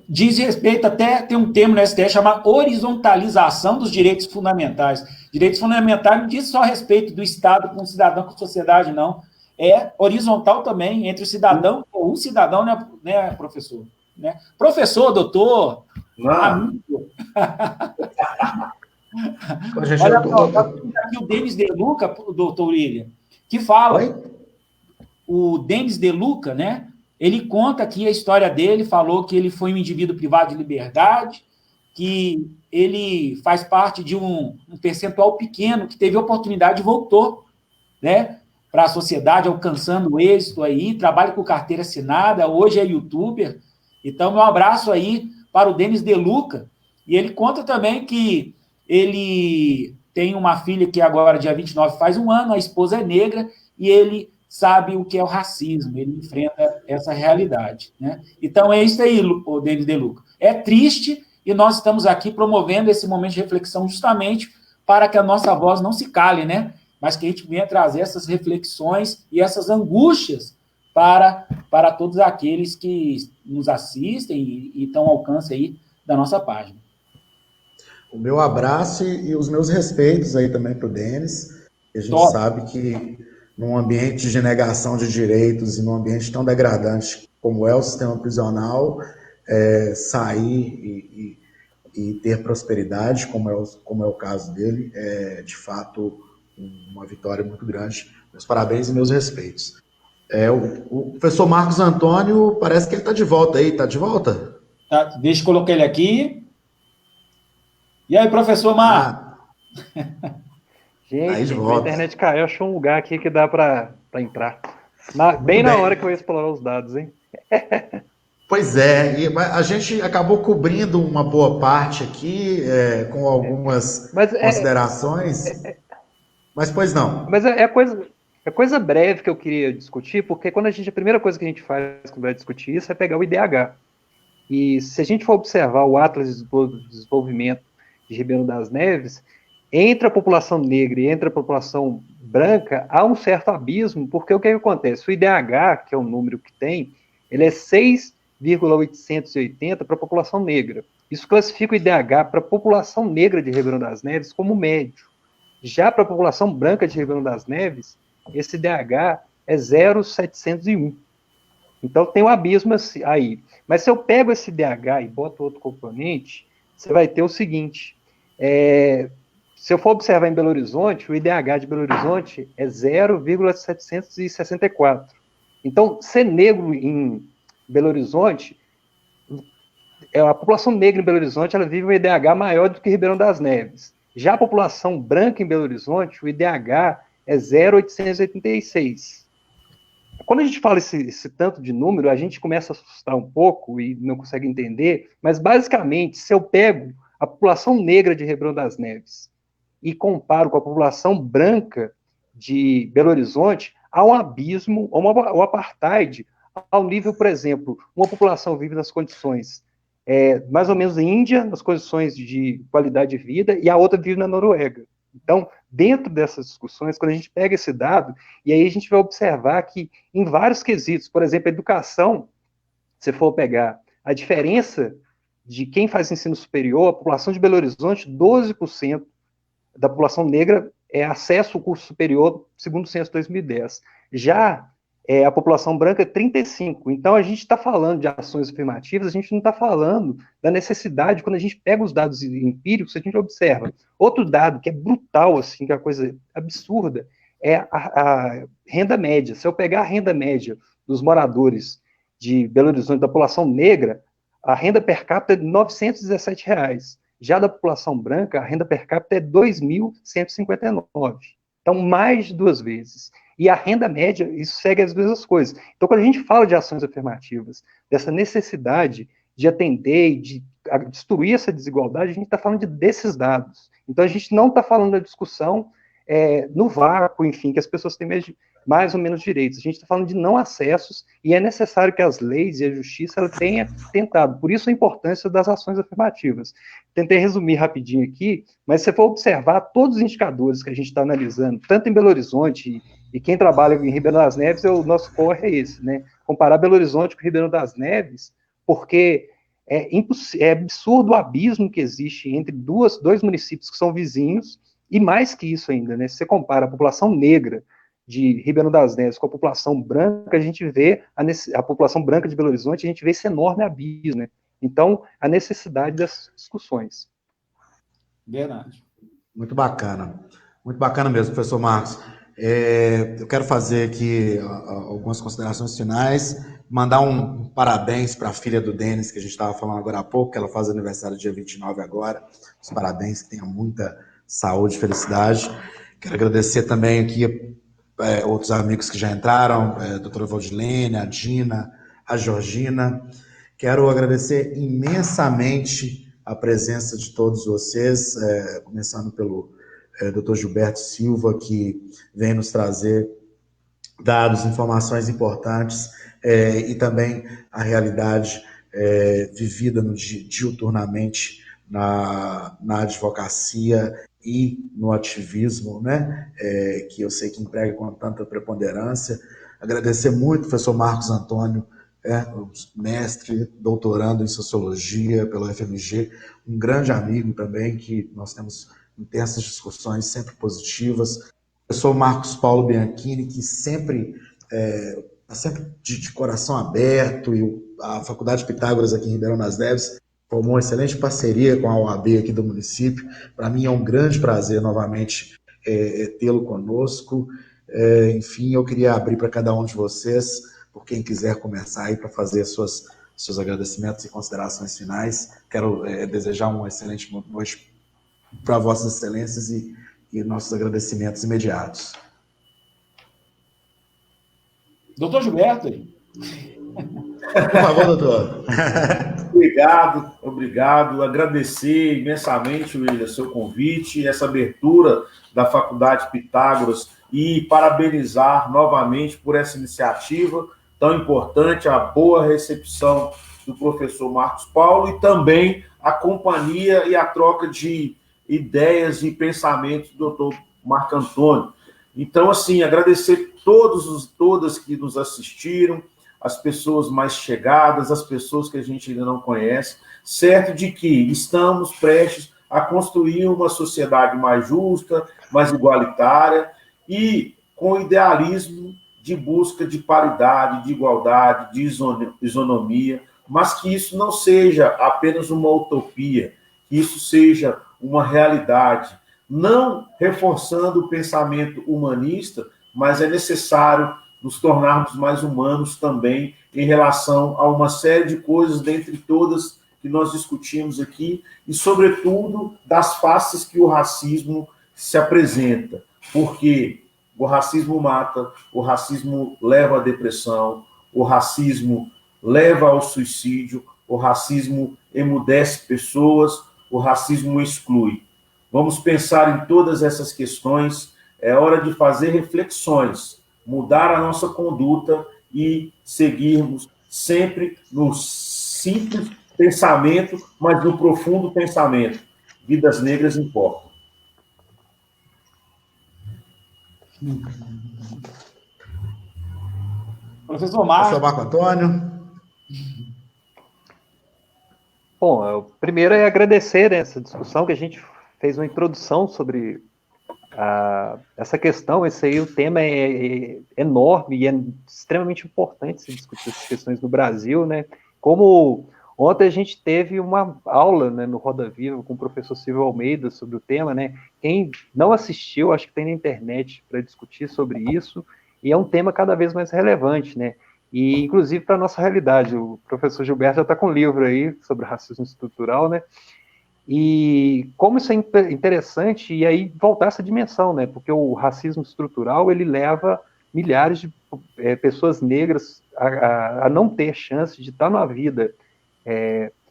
Diz respeito, até tem um termo no STF chamado horizontalização dos direitos fundamentais. Direitos fundamentais não diz só a respeito do Estado com o cidadão, com a sociedade, não. É horizontal também, entre o cidadão ou o cidadão, né, professor? Né? Professor, doutor, amigo. Olha só, aqui o Denis De Luca, o doutor William, que fala. Oi? O Denis De Luca, né? Ele conta aqui a história dele, falou que ele foi um indivíduo privado de liberdade, que ele faz parte de um percentual pequeno que teve oportunidade e voltou, né, para a sociedade, alcançando êxito aí, trabalha com carteira assinada, hoje é youtuber. Então, meu abraço aí para o Denis De Luca. E ele conta também que ele tem uma filha que agora, dia 29, faz um ano, a esposa é negra, e ele sabe o que é o racismo, ele enfrenta essa realidade, né? Então, é isso aí, o Denis De Luca. É triste, e nós estamos aqui promovendo esse momento de reflexão justamente para que a nossa voz não se cale, né? Mas que a gente venha trazer essas reflexões e essas angústias para todos aqueles que nos assistem e estão ao alcance aí da nossa página. O meu abraço e os meus respeitos aí também para o Denis. A gente sabe que num ambiente de negação de direitos e num ambiente tão degradante como é o sistema prisional, sair e ter prosperidade, como é o caso dele, é de fato uma vitória muito grande. Meus parabéns e meus respeitos. O professor Marcos Antônio, parece que ele está de volta aí. Está de volta? Tá, deixa eu colocar ele aqui. E aí, professor Marcos? Gente, a internet caiu, achou um lugar aqui que dá para entrar. Bem na hora que eu ia explorar os dados, hein? Pois é, e a gente acabou cobrindo uma boa parte aqui, com algumas considerações, mas pois não. Mas é coisa breve que eu queria discutir, porque a primeira coisa que a gente faz quando vai discutir isso é pegar o IDH. E se a gente for observar o Atlas de Desenvolvimento de Ribeirão das Neves, entre a população negra e entre a população branca, há um certo abismo, porque o que acontece? O IDH, que é o número que tem, ele é 6,880 para a população negra. Isso classifica o IDH para a população negra de Ribeirão das Neves como médio. Já para a população branca de Ribeirão das Neves, esse IDH é 0,701. Então tem um abismo aí. Mas se eu pego esse IDH e boto outro componente, você vai ter o seguinte: se eu for observar em Belo Horizonte, o IDH de Belo Horizonte é 0,764. Então, ser negro em Belo Horizonte, a população negra em Belo Horizonte, ela vive um IDH maior do que Ribeirão das Neves. Já a população branca em Belo Horizonte, o IDH é 0,886. Quando a gente fala esse tanto de número, a gente começa a assustar um pouco e não consegue entender, mas basicamente, se eu pego a população negra de Ribeirão das Neves e comparo com a população branca de Belo Horizonte, há um abismo, um apartheid, ao nível, por exemplo, uma população vive nas condições mais ou menos Índia, nas condições de qualidade de vida, e a outra vive na Noruega. Então, dentro dessas discussões, quando a gente pega esse dado, e aí a gente vai observar que em vários quesitos, por exemplo, a educação, se for pegar a diferença de quem faz ensino superior, a população de Belo Horizonte, 12% da população negra acesso ao curso superior, segundo o censo 2010. Já a população branca é 35%. Então, a gente está falando de ações afirmativas, a gente não está falando da necessidade, quando a gente pega os dados empíricos, a gente observa. Outro dado que é brutal, assim, que é uma coisa absurda, é a renda média. Se eu pegar a renda média dos moradores de Belo Horizonte, da população negra, a renda per capita é de R$ 917. Já da população branca, a renda per capita é 2.159. Então, mais de 2 vezes. E a renda média, isso segue as mesmas coisas. Então, quando a gente fala de ações afirmativas, dessa necessidade de atender e de destruir essa desigualdade, a gente está falando desses dados. Então, a gente não está falando da discussão no vácuo, enfim, que as pessoas têm mais ou menos direitos. A gente está falando de não acessos e é necessário que as leis e a justiça ela tenha tentado. Por isso a importância das ações afirmativas. Tentei resumir rapidinho aqui, mas se você for observar todos os indicadores que a gente está analisando, tanto em Belo Horizonte e quem trabalha em Ribeirão das Neves, o nosso corre é esse, né? Comparar Belo Horizonte com Ribeirão das Neves, porque é absurdo o abismo que existe entre dois municípios que são vizinhos, e mais que isso ainda, né? Se você compara a população negra de Ribeirão das Neves com a população branca, a gente vê a população branca de Belo Horizonte, a gente vê esse enorme abismo, né? Então, a necessidade dessas discussões. Verdade. Muito bacana mesmo, professor Marcos. Eu quero fazer aqui algumas considerações finais, mandar um parabéns para a filha do Denis, que a gente estava falando agora há pouco, que ela faz aniversário dia 29 agora. Os parabéns, que tenha muita saúde e felicidade. Quero agradecer também aqui outros amigos que já entraram, a doutora Valdilene, a Dina, a Georgina. Quero agradecer imensamente a presença de todos vocês, começando pelo Dr. Gilberto Silva, que vem nos trazer dados, informações importantes e também a realidade vivida diuturnamente na advocacia e no ativismo, né? Que eu sei que emprega com tanta preponderância. Agradecer muito ao professor Marcos Antônio, mestre, doutorando em Sociologia pela UFMG, um grande amigo também, que nós temos intensas discussões, sempre positivas. O professor Marcos Paulo Bianchini, que sempre está sempre de coração aberto, e a Faculdade Pitágoras aqui em Ribeirão das Neves formou uma excelente parceria com a OAB aqui do município. Para mim é um grande prazer novamente tê-lo conosco. Enfim, eu queria abrir para cada um de vocês, por quem quiser começar aí para fazer seus agradecimentos e considerações finais. Quero desejar uma excelente noite para Vossas Excelências e nossos agradecimentos imediatos. Doutor Gilberto. Por favor, doutor. Obrigado. Agradecer imensamente, William, seu convite, essa abertura da Faculdade Pitágoras e parabenizar novamente por essa iniciativa tão importante, a boa recepção do professor Marcos Paulo e também a companhia e a troca de ideias e pensamentos do doutor Marco Antônio. Então, assim, agradecer todas que nos assistiram, as pessoas mais chegadas, as pessoas que a gente ainda não conhece, certo de que estamos prestes a construir uma sociedade mais justa, mais igualitária e com idealismo de busca de paridade, de igualdade, de isonomia, mas que isso não seja apenas uma utopia, que isso seja uma realidade, não reforçando o pensamento humanista, mas é necessário nos tornarmos mais humanos também em relação a uma série de coisas, dentre todas que nós discutimos aqui, e, sobretudo, das faces que o racismo se apresenta, porque o racismo mata, o racismo leva à depressão, o racismo leva ao suicídio, o racismo emudece pessoas, o racismo exclui. Vamos pensar em todas essas questões, é hora de fazer reflexões, mudar a nossa conduta e seguirmos sempre no simples pensamento, mas no profundo pensamento. Vidas negras importam. Professor Marco. Professor Marco Antônio. Bom, o primeiro é agradecer essa discussão, que a gente fez uma introdução sobre essa questão. Esse aí, o tema é enorme e é extremamente importante se discutir essas questões no Brasil, né? Como ontem a gente teve uma aula, né, no Roda Viva com o professor Silvio Almeida sobre o tema, né? Quem não assistiu, acho que tem na internet para discutir sobre isso, e é um tema cada vez mais relevante, né? E, inclusive, para a nossa realidade. O professor Gilberto já está com um livro aí sobre racismo estrutural, né? E como isso é interessante, e aí voltar essa dimensão, né? Porque o racismo estrutural, ele leva milhares de pessoas negras a não ter chance de estar numa vida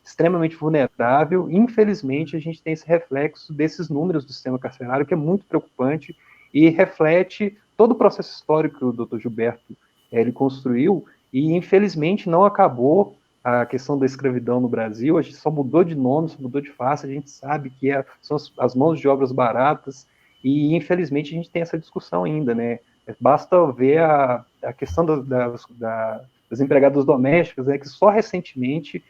extremamente vulnerável. Infelizmente, a gente tem esse reflexo desses números do sistema carcerário, que é muito preocupante, e reflete todo o processo histórico que o doutor Gilberto ele construiu, e infelizmente não acabou a questão da escravidão no Brasil. A gente só mudou de nome, só mudou de face. A gente sabe que são as mãos de obras baratas, e infelizmente a gente tem essa discussão ainda, né? Basta ver a questão das empregadas domésticas, né, que só recentemente,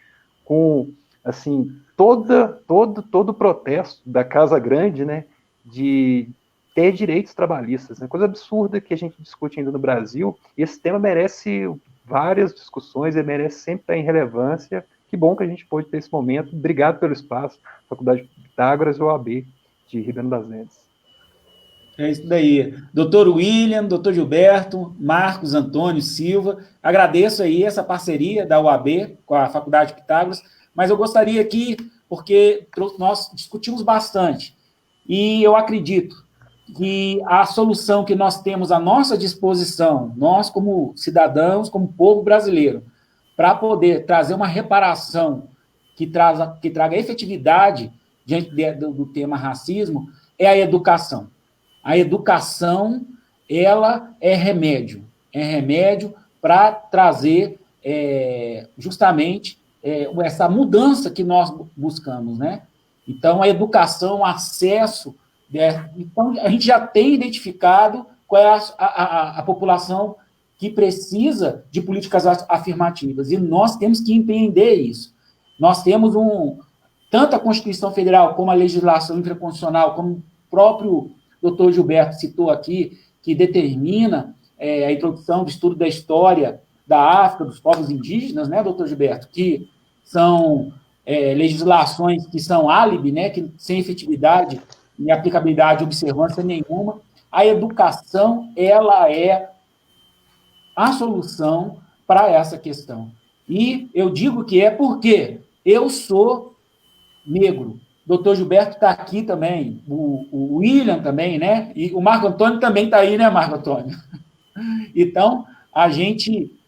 com assim, todo o protesto da Casa Grande, né, de ter direitos trabalhistas, né, coisa absurda que a gente discute ainda no Brasil, e esse tema merece várias discussões, ele merece sempre estar em relevância. Que bom que a gente pôde ter esse momento. Obrigado pelo espaço, Faculdade de Pitágoras e OAB de Ribeirão das Neves. É isso daí. Doutor William, doutor Gilberto, Marcos Antônio Silva, agradeço aí essa parceria da UAB com a Faculdade de Pitágoras, mas eu gostaria aqui, porque nós discutimos bastante, e eu acredito que a solução que nós temos à nossa disposição, nós como cidadãos, como povo brasileiro, para poder trazer uma reparação que traga efetividade diante do tema racismo, é a educação. A educação, ela é remédio para trazer justamente essa mudança que nós buscamos, né? Então, a educação, o acesso, então, a gente já tem identificado qual é a população que precisa de políticas afirmativas, e nós temos que empreender isso. Nós temos tanto a Constituição Federal, como a legislação infraconstitucional, como o próprio doutor Gilberto citou aqui, que determina a introdução do estudo da história da África, dos povos indígenas, né, doutor Gilberto, que são legislações que são álibi, né, que sem efetividade e aplicabilidade, observância nenhuma. A educação, ela é a solução para essa questão. E eu digo que é porque eu sou negro. O doutor Gilberto está aqui também, o William também, né? E o Marco Antônio também está aí, né, Marco Antônio? Então, a gente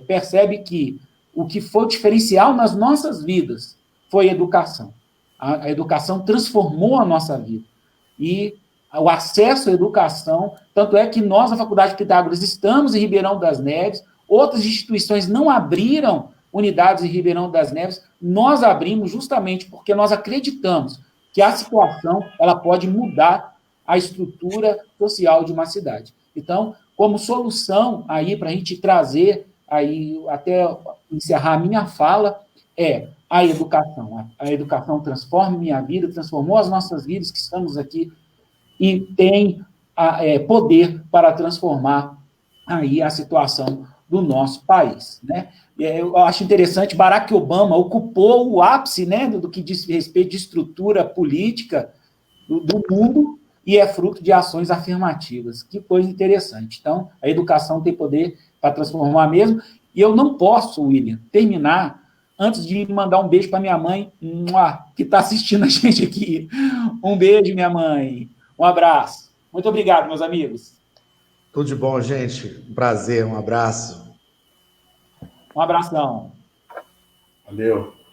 percebe que o que foi diferencial nas nossas vidas foi a educação. A educação transformou a nossa vida. E o acesso à educação, tanto é que nós, na Faculdade de Pitágoras, estamos em Ribeirão das Neves, outras instituições não abriram unidades em Ribeirão das Neves, nós abrimos justamente porque nós acreditamos que a situação ela pode mudar a estrutura social de uma cidade. Então, como solução aí para a gente trazer aí até encerrar a minha fala é a educação. A educação transforma minha vida, transformou as nossas vidas que estamos aqui e tem poder para transformar aí a situação do nosso país, né? Eu acho interessante, Barack Obama ocupou o ápice, né, do que diz respeito de estrutura política do mundo e é fruto de ações afirmativas. Que coisa interessante. Então, a educação tem poder para transformar mesmo. E eu não posso, William, terminar antes de mandar um beijo para minha mãe, que está assistindo a gente aqui. Um beijo, minha mãe. Um abraço. Muito obrigado, meus amigos. Tudo de bom, gente. Um prazer, um abraço. Um abração. Valeu.